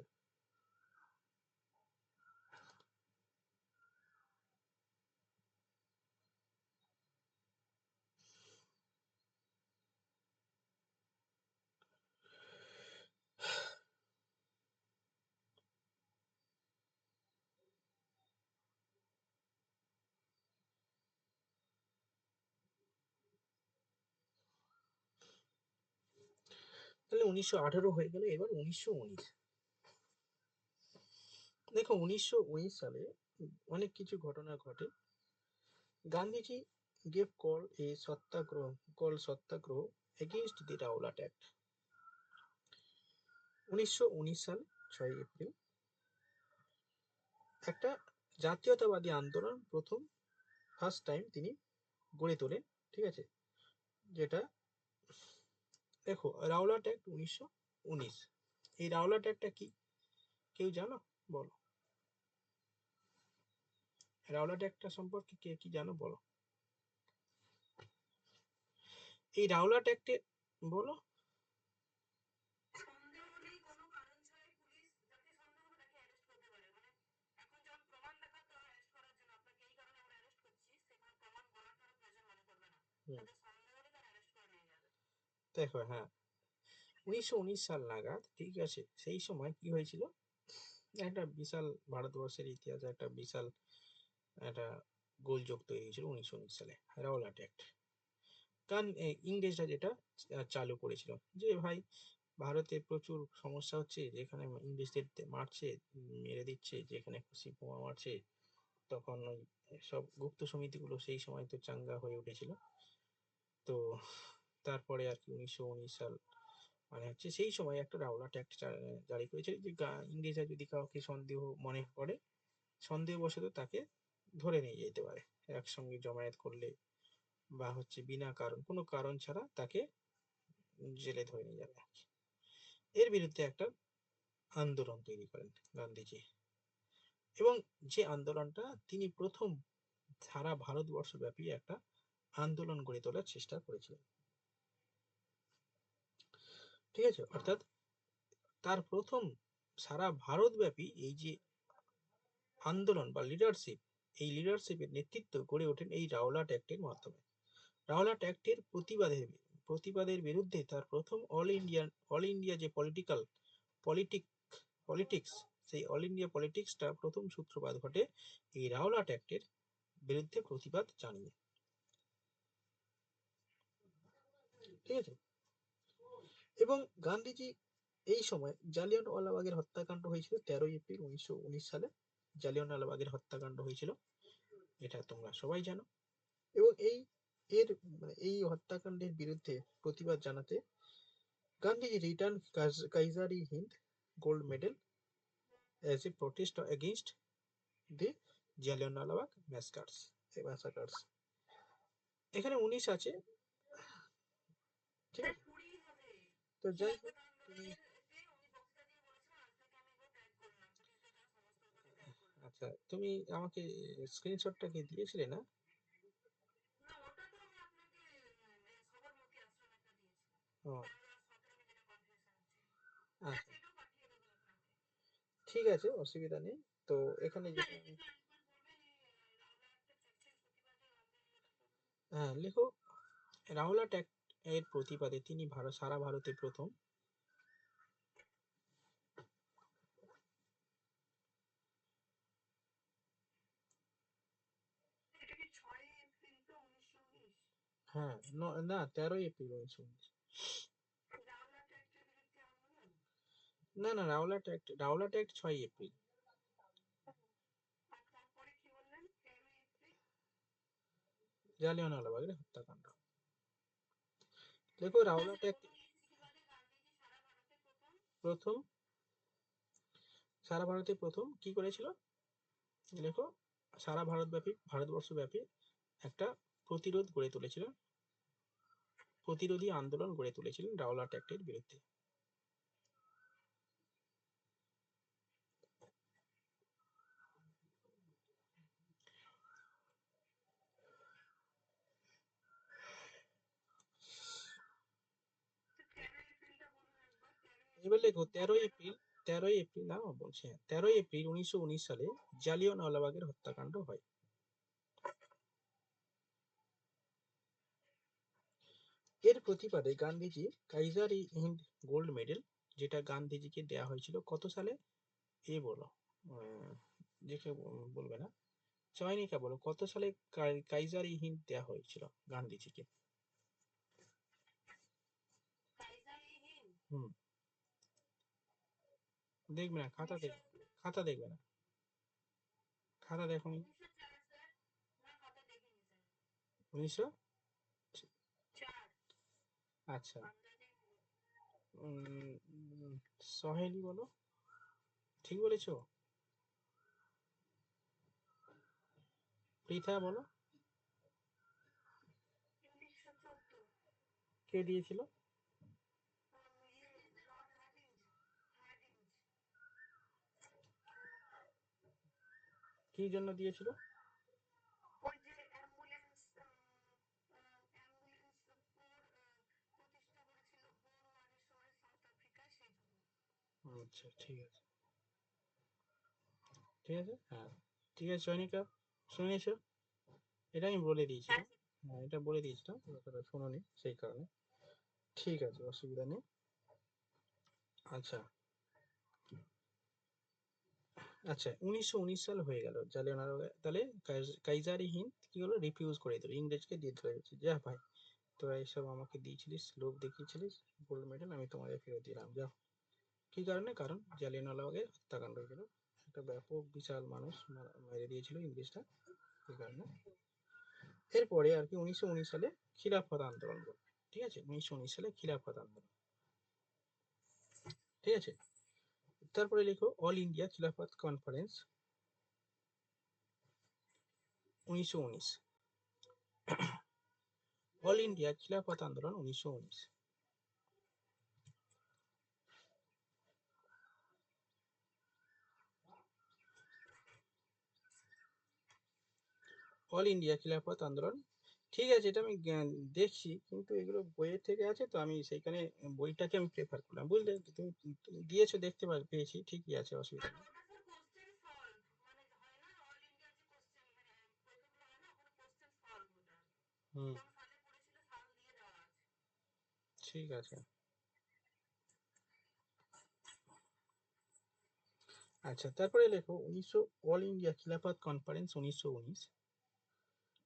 তাহলে 1918 হয়ে গেল। এবার 1919। দেখো 1919 সালে অনেক কিছু ঘটনা ঘটে। Gandhiji gave satyagraha against the Rowlatt Act। 1919 সাল 6 এপ্রিল একটা জাতীয়তাবাদী আন্দোলন ফার্স্ট টাইম তিনি গড়ে তোলেন, ঠিক আছে? যেটা দেখো রাওলাট অ্যাক্ট 1919। এই রাওলাট অ্যাক্টটা কি কেউ জানো? বলো, রাওলাট অ্যাক্টটা সম্পর্কে কে কি জানো বলো। এই রাওলাট অ্যাক্টে বলো। দেখো হ্যাঁ, 1919 সাল নাগাদ, ঠিক আছে, সেই সময় কি হয়েছিল, একটা বিশাল ভারতবর্ষের ইতিহাসে একটা বিশাল একটা গোলযোগ তৈরি হয়েছিল 1919 সালে, রাওলাট অ্যাক্ট। কারণ ইংরেজরা যেটা চালু করেছিল যে ভাই ভারতে প্রচুর সমস্যা হচ্ছে, যেখানে ইংরেজদের মারছে, মেরে দিচ্ছে, যেখানে খুশি বোমা মারছে। তখন ওই সব গুপ্ত সমিতিগুলো সেই সময় তো চাঙ্গা হয়ে উঠেছিল। তো তারপরে আর কি 1919 সাল মানে হচ্ছে সেই সময় একটা রাওলাট অ্যাক্ট জারি করেছিল যে ইংরেজরা যদি কাউকে সন্দেহ মনে করে, সন্দেহবশত তাকে ধরে নিয়ে যেতে পারে একসঙ্গে জমায়েত করলে, বা হচ্ছে বিনা কারণ কোনো কারণ ছাড়া তাকে জেলে ধরে নিয়ে যাবে। এর বিরুদ্ধে একটা আন্দোলন তৈরি করেন গান্ধীজি, এবং যে আন্দোলনটা তিনি প্রথম সারা ভারতবর্ষ ব্যাপী একটা আন্দোলন গড়ে তোলার চেষ্টা করেছিলেন, ঠিক আছে? অর্থাৎ তার প্রথম সারা ভারতব্যাপী এই যে আন্দোলন বা লিডারশিপ, এই লিডারশিপের নেতৃত্ব গড়ে ওঠেন এই রাওলাট অ্যাক্টের মাধ্যমে। রাওলাট অ্যাক্টের প্রতিবাদের বিরুদ্ধে তার প্রথম অল ইন্ডিয়া যে পলিটিক্স, সেই অল ইন্ডিয়া পলিটিক্সটা প্রথম সূত্রপাত ঘটে এই রাওলাট অ্যাক্টের বিরুদ্ধে প্রতিবাদ জানিয়ে, ঠিক আছে? এবং গান্ধীজি এই সময় জালিয়ানওয়ালাবাগের হত্যাকাণ্ড হয়েছিল 13 এপ্রিল 1919 সালে। জালিয়ানওয়ালাবাগের হত্যাকাণ্ড হয়েছিল, এটা তোমরা সবাই জানো। এবং এর এই হত্যাকাণ্ডের বিরুদ্ধে প্রতিবাদ জানাতে Gandhiji return Kaisar-i-Hind gold medal as a protest against the Jallianwala Bagh massacres. এখানে 19 আছে, ঠিক আছে? তো যাই হোক, তুমি আচ্ছা তুমি আমাকে স্ক্রিনশটটা কি দিয়েছিলে না? ও আচ্ছা, ঠিক আছে, অসুবিধা নেই। তো এখানে যেটা হ্যাঁ লেখো, রাওলাট অ্যাক্ট এর প্রতিবাদে তিনি সারা ভারতে প্রথম হ্যাঁ না 13 এপ্রিল 1919। না না, রাওলাট অ্যাক্ট 6 এপ্রিল। জালিয়ানওয়ালাবাগের হত্যাকাণ্ড। দেখো রাওলাট অ্যাক্ট প্রথম সারা ভারতে প্রথম কি করেছিল, দেখো সারা ভারতবর্ষব্যাপী একটা প্রতিরোধী আন্দোলন গড়ে তুলেছিলেন রাওলাট অ্যাক্টের বিরুদ্ধে। এবার লেখো 13 এপ্রিল না বলছি, হ্যাঁ 13 এপ্রিল 1919 সালে জালিয়ানওয়ালাবাগের হত্যাকাণ্ড হয়। এর প্রতিবাদে গান্ধীজি কাইজার-ই-হিন্দ গোল্ড মেডেল, যেটা গান্ধীজিকে দেয়া হয়েছিল কত সালে, বলো, দেখে বলবে না, চয়নিকা বলো কত সালে কাইজার-ই-হিন্দ দেয়া হয়েছিল গান্ধীজিকে? হুম, দেখবে না, খাতা দেখবে, খাতা দেখবে না, খাতা দেখো। 1900, আচ্ছা। সহেলি বলো, ঠিক বলেছো। পৃথা বলো, কে দিয়েছিল? কি জন্য দিয়েছিল? আচ্ছা, ঠিক আছে, ঠিক আছে, হ্যাঁ, ঠিক আছে চয়নিকা, শুনেছো? এটা আমি বলে দিয়েছিলাম, হ্যাঁ এটা বলে দিয়েছিলাম, কথাটা শোনোনি সেই কারণে। ঠিক আছে, অসুবিধা নেই। আচ্ছা, আচ্ছা 1919 সাল হয়ে গেল জালিয়ানওয়ালা, তাহলে কাইজার হিন্দ কি হলো, রিফিউজ করে দিল, ইংরেজকে দিয়ে চলে গেছে, যা ভাই তোরা এইসব আমাকে দিয়েছিলিস, লোভ দেখিয়েছিলিস, গোল্ড মেডেল আমি তোমাদের ফেরত দিলাম, যাও। কি কারণে? কারণ জালিয়ানওয়ালাবাগের হত্যাকাণ্ড হয়েছিল, একটা ব্যাপক বিশাল মানুষ মেরে দিয়েছিল ইংরেজটা, এই কারণে। এরপরে আর কি 1919 সালে খিলাফত আন্দোলন করবে, ঠিক আছে, 1919 সালে খিলাফত আন্দোলন, ঠিক আছে। তারপরে লেখো অল ইন্ডিয়া খিলাফত কনফারেন্স 1919, অল ইন্ডিয়া খিলাফত আন্দোলন 1919, অল ইন্ডিয়া খিলাফত আন্দোলন। ঠিক আছে, এটা আমি দেখছি, কিন্তু এগুলো বইয়ের থেকে আছে তো, আমি সেইখানে বইটাকে আমি প্রেফার করলাম, বুঝলে, তুমি দিয়েছো দেখতে পেয়েছি, ঠিকই আছে, অসুবিধা নেই। হুম, ঠিক আছে। আচ্ছা, তারপরে লেখো 1900 অল ইন্ডিয়া খিলাফত কনফারেন্স 1919,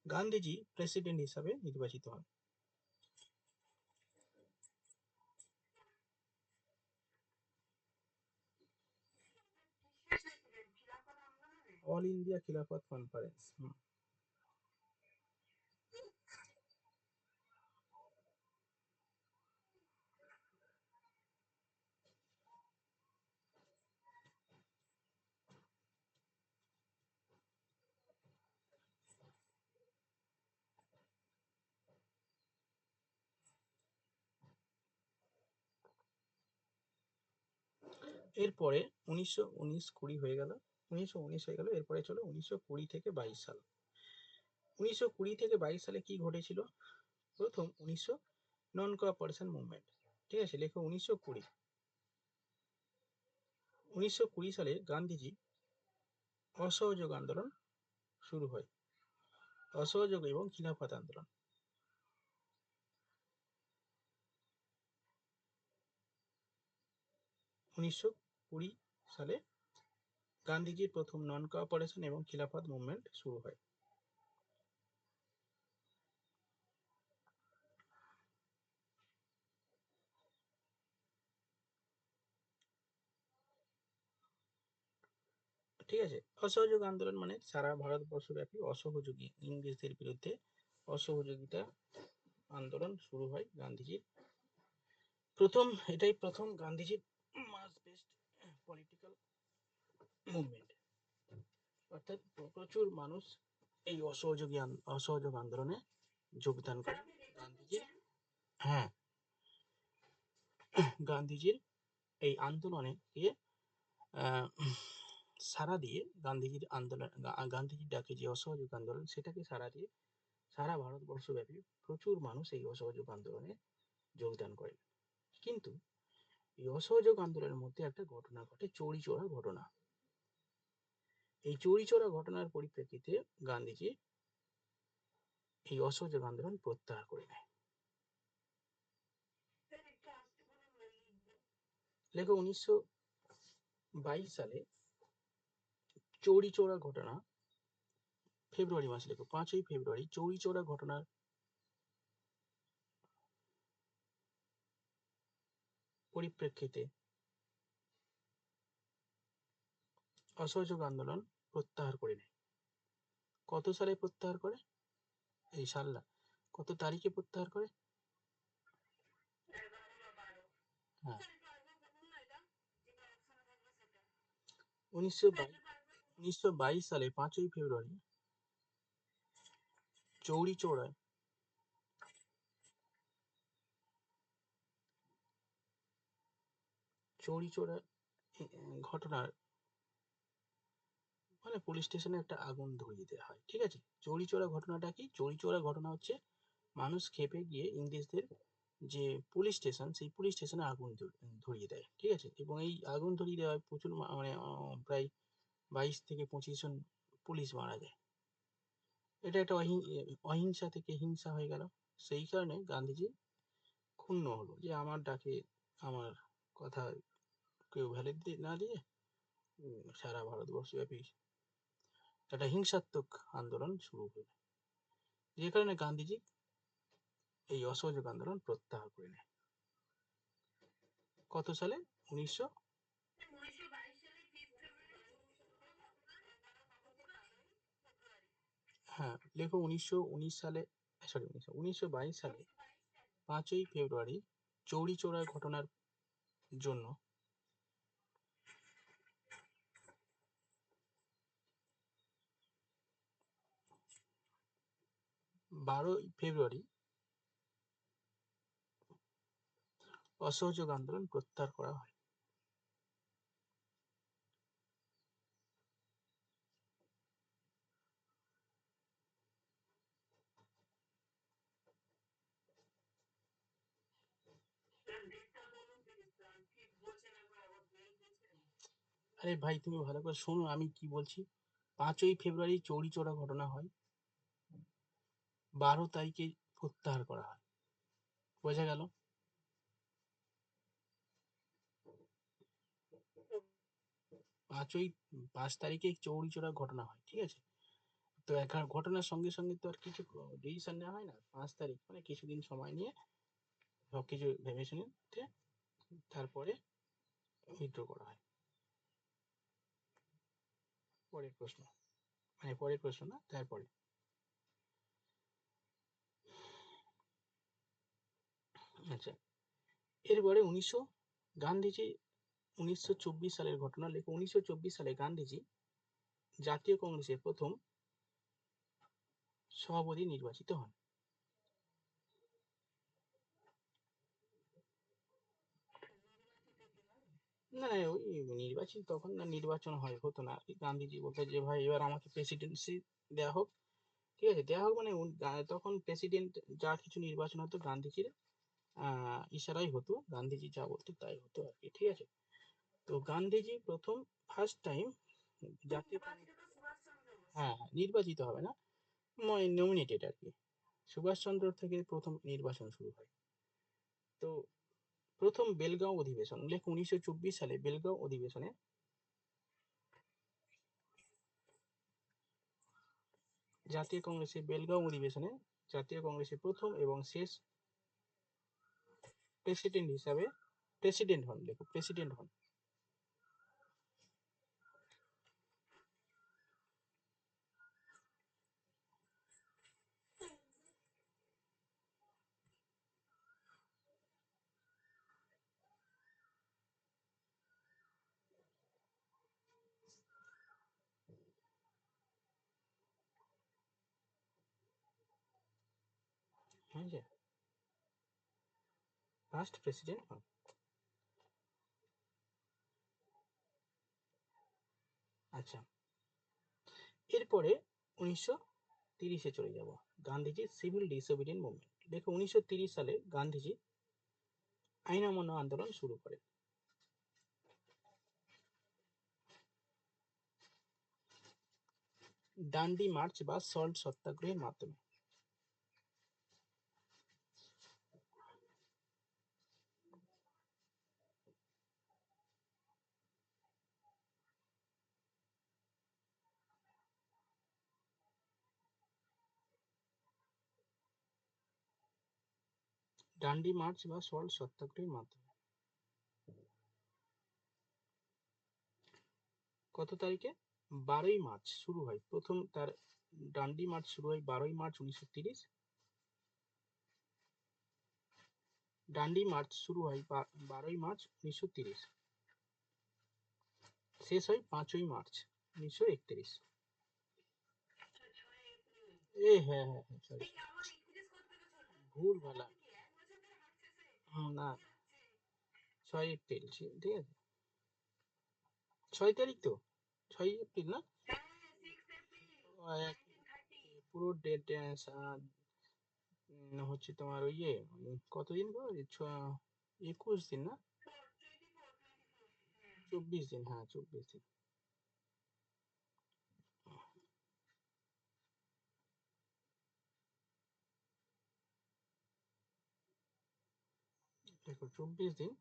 গান্ধীজি প্রেসিডেন্ট হিসাবে নির্বাচিত হন। অল ইন্ডিয়া খিলাফত কনফারেন্স, এরপরে 1919 হয়ে গেল, 1919 হয়ে গেল, এরপরে চলো 1920 থেকে 22 সাল। 1920 থেকে 22 সালে কি ঘটেছিল? প্রথম 1900 নন কোঅপারেশন মুভমেন্ট, ঠিক আছে, লেখো 1920। 1920 সালে গান্ধীজি অসহযোগ আন্দোলন শুরু হয়, অসহযোগ এবং খিলাফত আন্দোলন। 1920 সালে গান্ধীজির প্রথম নন কোঅপারেশন এবং খিলাফত মুভমেন্ট শুরু হয়। ঠিক আছে, অসহযোগ আন্দোলন মানে সারা ভারতবর্ষব্যাপী অসহযোগী ইংরেজদের বিরুদ্ধে অসহযোগিতা আন্দোলন শুরু হয় গান্ধীজির প্রথম, এটাই প্রথম গান্ধীজির মাস বেসড পলিটিক্যাল মুভমেন্ট, অর্থাৎ প্রচুর মানুষ এই অসহযোগ আন্দোলনে যোগদান করে গান্ধীজির, হ্যাঁ, গান্ধীজির এই আন্দোলনে গিয়ে আহ, সারা দিয়ে গান্ধীজির আন্দোলন, গান্ধীজির ডাকে যে অসহযোগ আন্দোলন, সেটাকে সারা দিয়ে সারা ভারতবর্ষব্যাপী প্রচুর মানুষ এই অসহযোগ আন্দোলনে যোগদান করেন। কিন্তু এই অসহযোগ আন্দোলনের মধ্যে একটা ঘটনা ঘটে, চৌরি চৌরা ঘটনা। এই চৌরি চৌরা ঘটনার পরিপ্রেক্ষিতে গান্ধীজি এই অসহযোগ আন্দোলন প্রত্যাহার করে নেয়। লেখো 1922 সালে চৌরি চৌরা ঘটনা, ফেব্রুয়ারি মাসে, লেখো 5ই ফেব্রুয়ারি চৌরি চৌরা ঘটনার পরিপ্রেক্ষিতে অসহযোগ আন্দোলন প্রত্যাহার করে নেয়? কত সালে প্রত্যাহার করে? এই সাল না, কত তারিখে প্রত্যাহার করে? হ্যাঁ, 1922 সালে 5ই ফেব্রুয়ারি চৌরি চৌরায় ঘটনার মানে পুলিশ স্টেশনে একটা আগুন ধরিয়ে দেওয়া হয়, ঠিক আছে? চৌরিচৌরা ঘটনাটা কি? চৌরিচৌরা ঘটনা হচ্ছে মানুষ ক্ষেপে গিয়ে ইংরেজদের যে পুলিশ স্টেশন, সেই পুলিশ স্টেশনে আগুন ধরিয়ে দেয়, ঠিক আছে? এবং এই আগুন ধরিয়ে দেওয়ায় প্রচুর মানে প্রায় 22 থেকে 25 জন পুলিশ মারা যায়। এটা একটা অহিংসা থেকে হিংসা হয়ে গেল। সেই কারণে গান্ধীজি ক্ষুণ্ণ হলো যে আমার ডাকে, আমার কথা কেউ ভ্যালিড না দিয়ে সারা ভারতবর্ষব্যাপী একটা হিংসাত্মক আন্দোলন শুরু হলো, যে কারণে গান্ধীজি এই অসহযোগ আন্দোলন প্রত্যাহার করে নেয়। কত সালে? 1900, হ্যাঁ লেখো, 1919 সালে, সরি 1922 সালে 5ই ফেব্রুয়ারি চৌরি চৌরা ঘটনার জন্য 12ই ফেব্রুয়ারি অসহযোগ আন্দোলন প্রত্যাহার করা হয়। আরে ভাই তুমি ভালো করে শোনো আমি কি বলছি। 5ই ফেব্রুয়ারি চৌরি চৌরা ঘটনা হয়, 12 তারিখে প্রত্যাহার করা হয়। বোঝা গেল? 5 তারিখে চৌরি চৌরা ঘটনা হয়, ঠিক আছে? তো এখন ঘটনার সঙ্গে সঙ্গে তো আর কিছু ডিসিশন নেওয়া হয় না। 5 তারিখ মানে কিছুদিন সময় নিয়ে সবকিছু ভেবে শুনে তারপরে উইথড্র করা হয়। পরের প্রশ্ন, মানে পরের প্রশ্ন না, তারপরে। আচ্ছা, এরপরে গান্ধীজি 1924 সালের ঘটনা লেখো। 1924 সালে গান্ধীজি জাতীয় কংগ্রেসের প্রথম সভাপতি নির্বাচিত হন। না না, ওই নির্বাচিত তখন না, নির্বাচন হতো না। গান্ধীজি বলতে যে ভাই এবার আমাকে প্রেসিডেন্সি দেয়া হোক, ঠিক আছে? দেয়া হোক মানে তখন প্রেসিডেন্ট যা কিছু নির্বাচন হতো গান্ধীজির ইশারাই হতো, গান্ধীজি যা বলতো তাই হতো আর কি, ঠিক আছে? তো গান্ধীজি প্রথম ফার্স্ট টাইম জাতীয় হ্যাঁ হ্যাঁ, নির্বাচিত হবে না, নমিনেটেড আর কি। সুভাষচন্দ্র থেকে প্রথম নির্বাচন শুরু হয়। তো প্রথম বেলগাঁও অধিবেশন লেখ। 1924 সালে বেলগাঁও অধিবেশনে বেলগাঁও অধিবেশনে জাতীয় কংগ্রেসের প্রথম এবং শেষ প্রেসিডেন্ট হিসাবে প্রেসিডেন্ট হন, লেখো প্রেসিডেন্ট হন। হ্যাঁ, ফার্স্ট প্রেসিডেন্ট হন। আচ্ছা, এরপরে 1930-এ চলে যাব। গান্ধীজির সিভিল ডিসোবিডিয়েন্ট মুভমেন্ট দেখো। 1930 সালে গান্ধীজি আইন অমান্য আন্দোলন শুরু করেন। ডান্ডি মার্চ বা সল্ট সত্যাগ্রহের মাধ্যমে। ডান্ডি মার্চ বা সল্ট সত্যাগ্রহের মাধ্যমে। কত তারিখে? 12ই মার্চ শুরু হয় প্রথম তার ডান্ডি মার্চ শুরু হয় 12ই মার্চ 1930। ডান্ডি মার্চ শুরু হয় 12ই মার্চ 1930, শেষ হয় 5ই মার্চ 1931। হ্যাঁ হ্যাঁ হ্যাঁ, সরি, ভুল ভালা। না, 6 এপ্রিল, ঠিক আছে, 6 তারিখ তো, 6 এপ্রিল না? আহ, পুরো ডেট হচ্ছে তোমার ওই কতদিন গো, 21 দিন না, 24 দিন, হ্যাঁ 24 দিন। দেখো 24 দিন,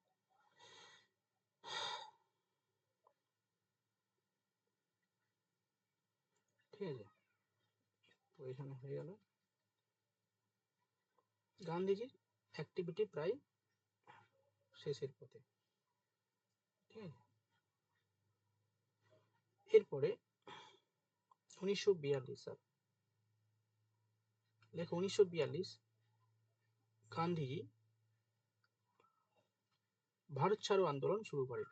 ঠিক আছে, তো এখানে হয়ে গেল গান্ধীজির অ্যাক্টিভিটি প্রায় শেষের পথে, ঠিক আছে। এরপরে 1942 সাল, দেখো 1942 গান্ধীজি ভারত ছাড়ো আন্দোলন শুরু করেন।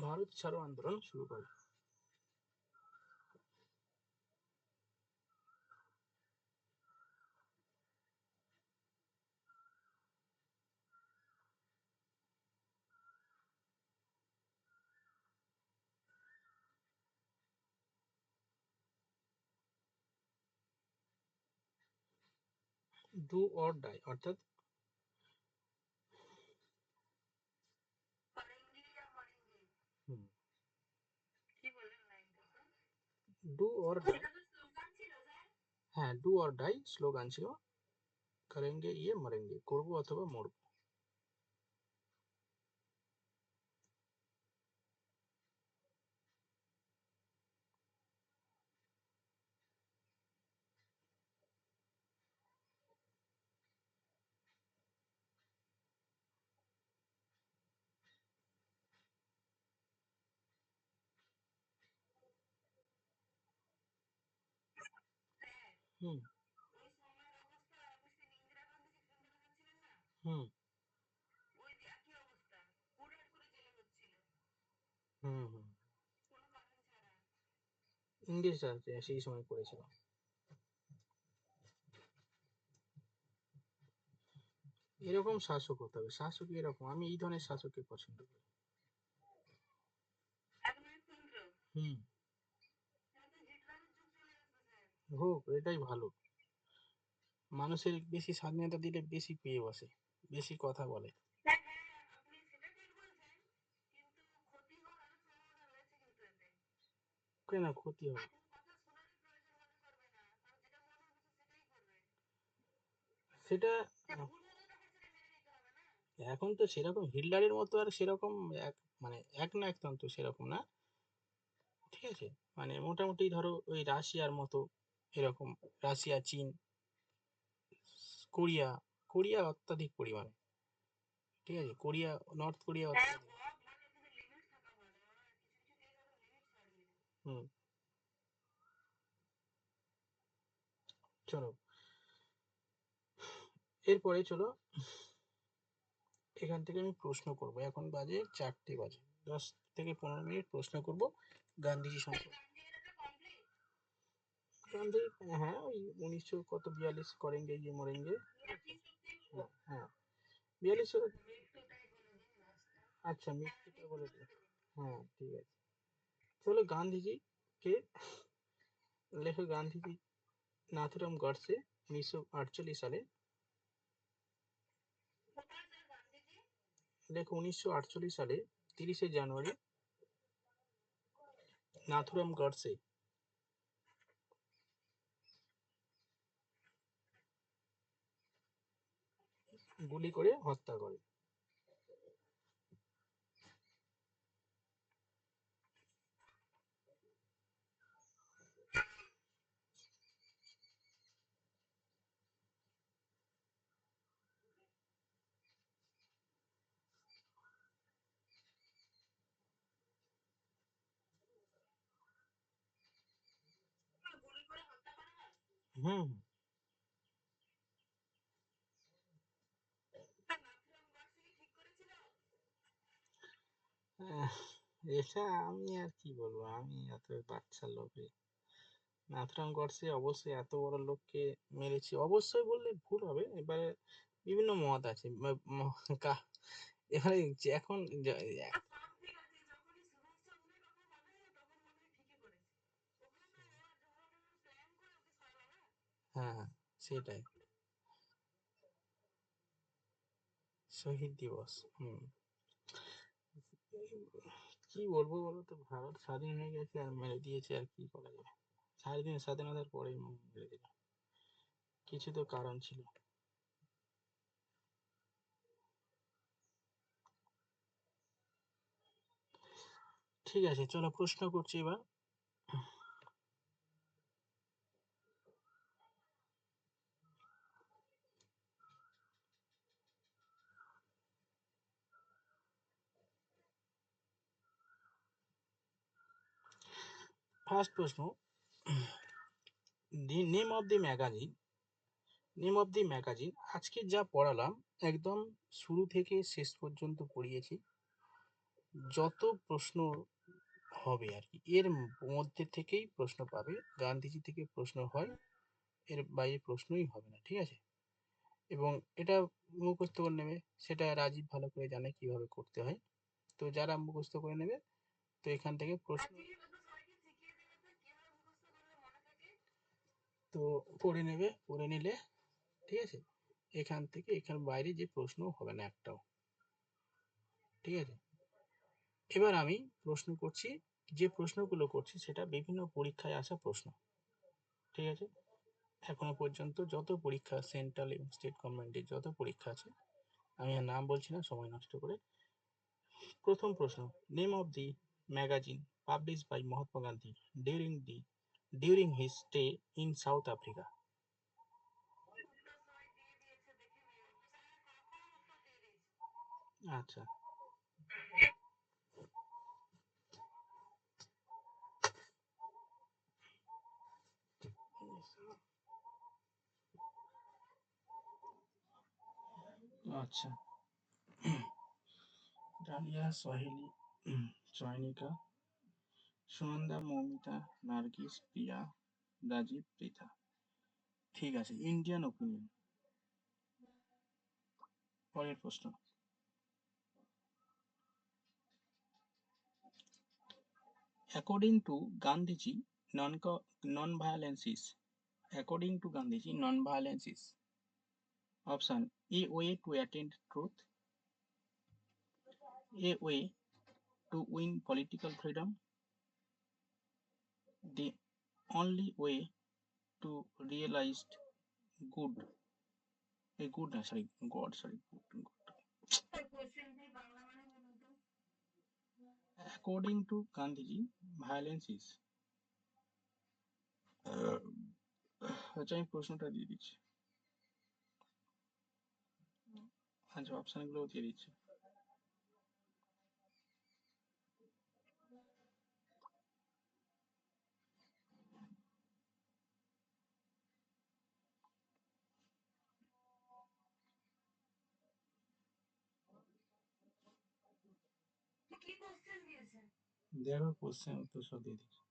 ভারত ছাড়ো আন্দোলন শুরু করেন। ডু অর ডাই অর্থাৎ ডু অর ডাই, হ্যাঁ ডু অর ডাই স্লোগান ছিল, করেঙ্গে ইয়ে মরেঙ্গে, করবো অথবা মরবো। হুম হুম হুম হুম, ইংরেজরা সেই সময় করেছিল। এরকম শাসক হতে হবে, শাসক এরকম, আমি এই ধরনের শাসককে পছন্দ করি। হুম, হোক, এটাই ভালো। মানুষের বেশি স্বাধীনতা দিলে বেশি পেয়ে বসে, বেশি কথা বলে। কেন ক্ষতি হবে? সেটা এখন তো সেরকম হিটলারের মতো আর সেরকম এক, মানে এক না একদম সেরকম না, ঠিক আছে, মানে মোটামুটি ধরো ওই রাশিয়ার মতো এরকম, রাশিয়া, চীন, কোরিয়া, কোরিয়া অত্যাধিক পরিমাণে, ঠিক আছে, কোরিয়া, নর্থ কোরিয়া অত্যাধিক। হুম, চলো এরপরে চলো, এখান থেকে আমি প্রশ্ন করব, এখন বাজে 4টে, 10 থেকে 15 মিনিট প্রশ্ন করব গান্ধীজি সম্পর্কে। গান্ধী, হ্যাঁ ওই 1942 করেঙ্গে ইয়ে মরেঙ্গে, হ্যাঁ হ্যাঁ 42। আচ্ছা মৃত্যুটা বলে দিও, হ্যাঁ ঠিক আছে। চলো গান্ধীজি কে, লেখো গান্ধীজি নাথুরাম গডসে 1948 সালে, লেখো 1948 সালে 30শে জানুয়ারি নাথুরাম গডসে গুলি করে হত্যা করে। হুম। আহ, এটা আমি আর কি বলবো, আমি এত বাচ্চা লোকে নাথুরাম গডসে অবশ্যই এত বড় লোককে মেরেছে, অবশ্যই বললে ভুল হবে। এবারে বিভিন্ন মত আছে এবারে এখন হ্যাঁ হ্যাঁ, সেটাই, শহীদ দিবস। হুম। কি বলবো বলো তো, ভারত স্বাধীন হয়ে গেছে আর মেরে দিয়েছে, আর কি করা যাবে। স্বাধীনতার পরেই মেরে দিল, কিছু তো কারণ ছিল। ঠিক আছে, চলো প্রশ্ন করছি এবার। ফার্স্ট প্রশ্ন, the name of the magazine, আজকে যা পড়ালাম একদম শুরু থেকে শেষ পর্যন্ত পড়িয়েছি, যত প্রশ্ন হবে আর কি এর মধ্যে থেকেই প্রশ্ন পাবে। গান্ধীজি থেকে প্রশ্ন হয়, এর বাইরে প্রশ্নই হবে না, ঠিক আছে? এবং এটা মুখস্থ করে নেবে, সেটা রাজীব ভালো করে জানে কিভাবে করতে হয়। তো যারা মুখস্থ করে নেবে, তো এখান থেকে প্রশ্ন তো পড়ে নেবে, পড়ে নিলে ঠিক আছে, এখান থেকে এখান বাইরে যে প্রশ্ন হবে না একটাও, ঠিক আছে? এবার আমি প্রশ্ন করছি, যে প্রশ্নগুলো করছি সেটা বিভিন্ন পরীক্ষায় আসা প্রশ্ন, ঠিক আছে? এখনো পর্যন্ত যত পরীক্ষা, সেন্ট্রাল এবং স্টেট গভর্নমেন্টের যত পরীক্ষা আছে, আমি আর নাম বলছি না সময় নষ্ট করে। প্রথম প্রশ্ন, name of the magazine publish by Mahatma Gandhi during his stay in South Africa. আচ্ছা। আচ্ছা, ডালিয়া, সোহেলি, চয়নিকা, সুনন্দা, মৌমিতা, নার্গিস, প্রিয়া, রাজীব, পৃথা। ঠিক আছে, ইন্ডিয়ান ওপিনিয়ন। পরের প্রশ্ন, according to Gandhiji, non violence is, according to Gandhiji non violence is option a way to attend truth, a way to win political freedom, the only way to realize good a good sorry god sorry good, according to Gandhiji violence is, আচ্ছা আমি প্রশ্নটা দিয়ে দিচ্ছি, আচ্ছা অপশনগুলো দিয়ে দিচ্ছি। দেখো কোশ্চেন উত্তর সব দিয়ে দিচ্ছি।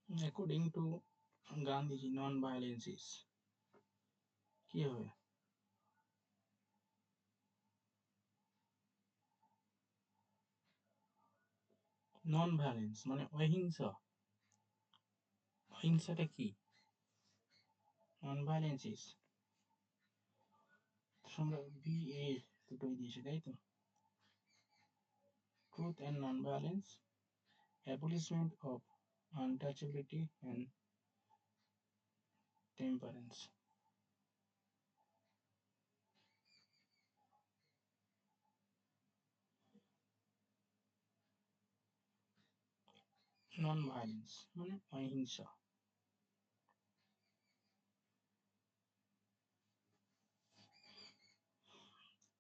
According to Gandhiji non violence is, কি হবে? নন ভায়োলেন্স মানে অহিংসা, অহিংসাটা কি? নন ভায়োলেন্স ইজ, তোমরা BA দুটোই দিয়েছে তাই তো? Truth and non violence, abolishment of untouchability and temperance. Non violence মানে অহিংসা।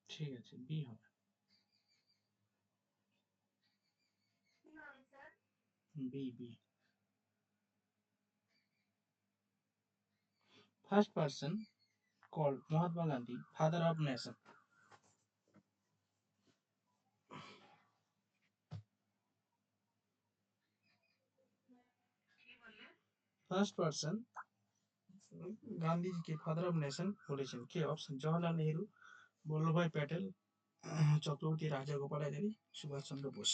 ঠিক আছে, বি হবে। B B. First person called Mahatma Gandhi father of nation. First person গান্ধীজিকে ফাদার অফ নেশন বলেছেন কে? অপশন জওয়াহরলাল নেহেরু, বল্লভভাই প্যাটেল, চক্রবর্তী রাজাগোপালাচারী, সুভাষচন্দ্র বোস।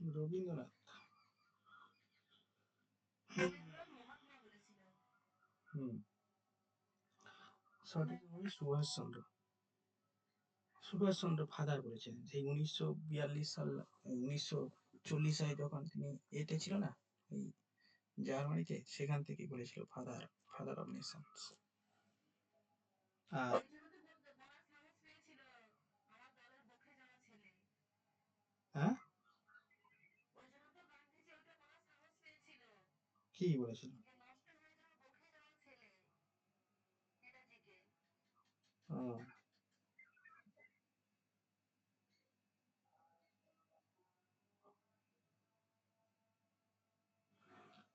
রবীন্দ্রনাথ। হুম, সঠিক হবে সুভাষচন্দ্র। সুভাষচন্দ্র ফাদার বলেছেন, সেই 1942 সাল 1940 সালে যখন তিনি এতে ছিল না, এই জার্মানিতে, সেখান থেকে বলেছিল ফাদার, ফাদার অফ নেশনস। আর হ্যাঁ, কি বলেছিল? ও,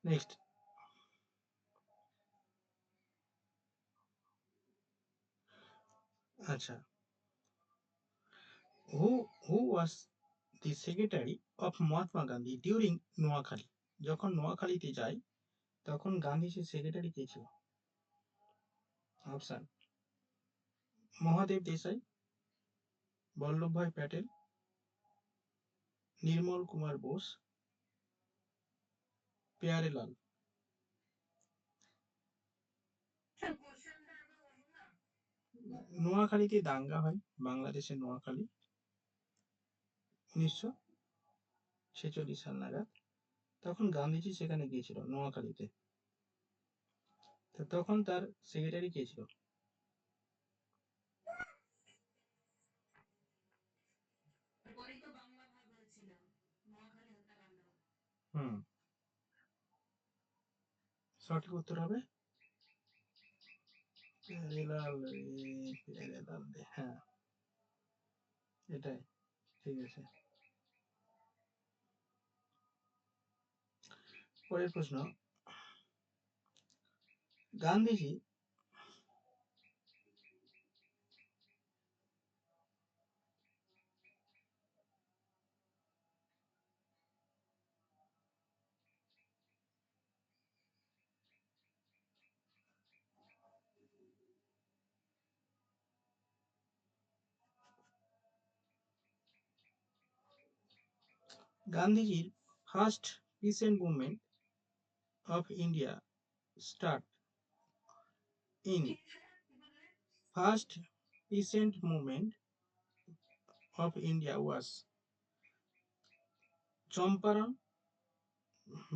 নেক্সট। আচ্ছা, who was the secretary of Mahatma Gandhi during Noakhali? যখন নোয়াখালীতে যায় তখন গান্ধীজির সেক্রেটারি কে ছিল? অপশন মহাদেব দেশাই, বল্লভভাই প্যাটেল, নির্মল কুমার বোস, পেয়ারেলাল। নোয়াখালীতে দাঙ্গা হয়, বাংলাদেশের নোয়াখালী, 1946 সাল নাগাদ। তখন গান্ধীজি সেখানে গিয়েছিল নোয়াখালীতে, তো তখন তার সেক্রেটারি কে ছিল? হুম, সঠিক উত্তর হবে প্যারেলাল। প্যারেলাল, হ্যাঁ, এটাই ঠিক আছে। পরের প্রশ্ন, গান্ধীজি গান্ধীজির first পিসেন্ট movement of India start in, first পিসেন্ট movement of India was Champaran,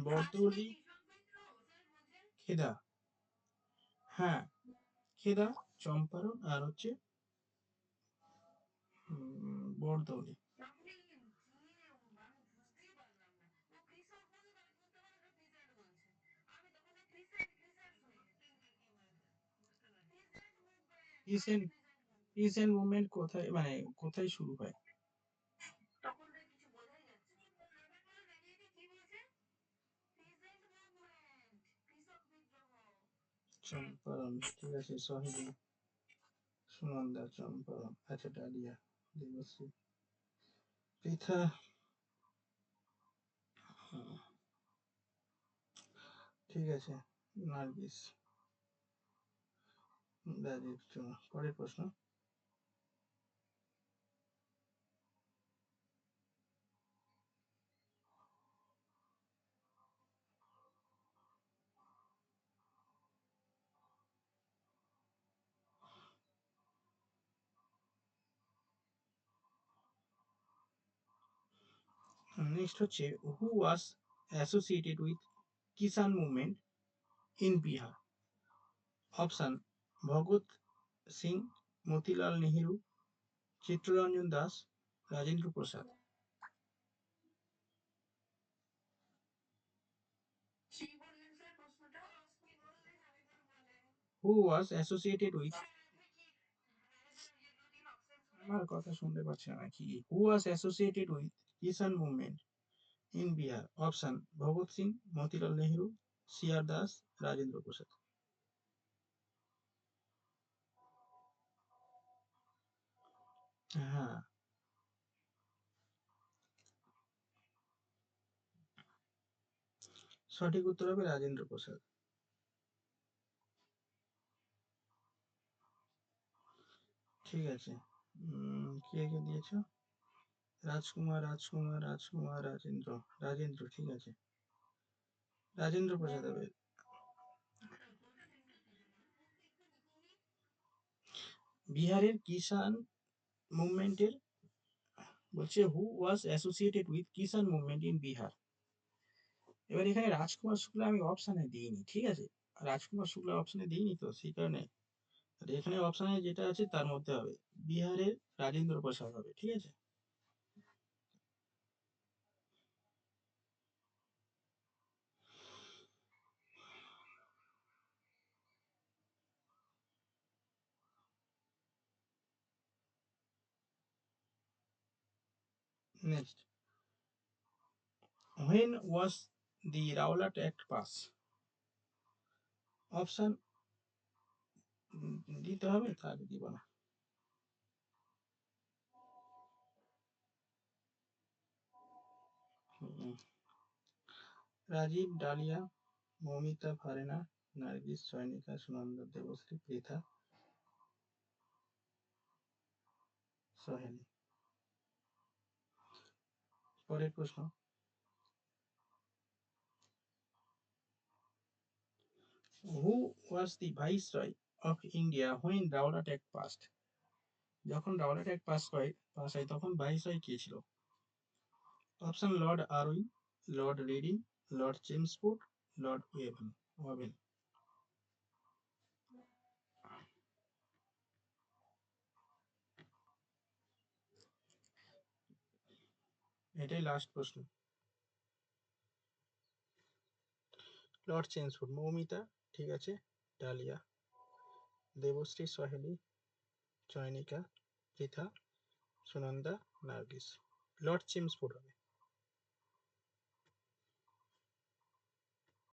Bardowali, খেদা। হ্যাঁ, খেদা, চম্পারণ আর হচ্ছে বরদৌলি। পিসেন্ট পিসেন্ট মুভমেন্ট কোথায়, মানে কোথায় শুরু হয়? চম্পারণ, ঠিক আছে। সহেলি, সুনন্দা, চম্পারণ। আচ্ছা, ডালিয়া, দেবশ্রী, পৃথা। ঠিক আছে, নার্গিস, রাজীব। পরের প্রশ্ন, নেক্সট হচ্ছে who was associated with Kisan movement in Bihar? Option Bhagat Singh, Motilal Nehru, Chittaranjan Das, Rajendra Prasad. Who was associated with, আমার কথা শুনতে পাচ্ছি না নাকি? Who was associated with Kisan movement in Bihar? Option Bhagat Singh, Motilal Nehru, CR Das, Rajendra Prasad. হ্যাঁ, সঠিক উত্তর হবে রাজেন্দ্র প্রসাদ। ঠিক আছে, কে কে দিয়েছ? রাজকুমার, রাজকুমার, রাজকুমার, রাজেন্দ্র, রাজেন্দ্র, ঠিক আছে, রাজেন্দ্র প্রসাদ হবে। বিহারের কিষান মুভমেন্টের বলছে who was associated with Kisan movement in Bihar. এবার এখানে রাজকুমার শুক্লা আমি অপশানে দিইনি, ঠিক আছে, রাজকুমার শুক্লা অপশানে দিইনি, তো সেই কারণে এখানে অপশানে যেটা আছে তার মধ্যে হবে বিহারের রাজেন্দ্র প্রসাদ হবে, ঠিক আছে। Next, when was the Rowlatt Act passed? Option দিতে হবে, তাহলে দিব না। রাজীব, ডালিয়া, মৌমিতা, ফারেনা, নার্গিস, চয়নিকা, সুনন্দা, দেবশ্রী, পৃথা, সোহেলি। পরের প্রশ্ন, who was the viceroy of India when Rowlatt act passed? যখন রাওলাট অ্যাক্ট পাস হয় তখন ভাইসরয় কে ছিল? Option Lord Irwin, Lord Reading, Lord Chelmsford, Lord Wavell. এটাই লাস্ট প্রশ্ন। Lord Chelmsford. মৌমিতা, ঠিক আছে, ডালিয়া, দেবশ্রী, সোহেলি, চয়নিকা, পৃথা, সুনন্দা, নার্গিস। লর্ড চেমসফোর্ড হবে।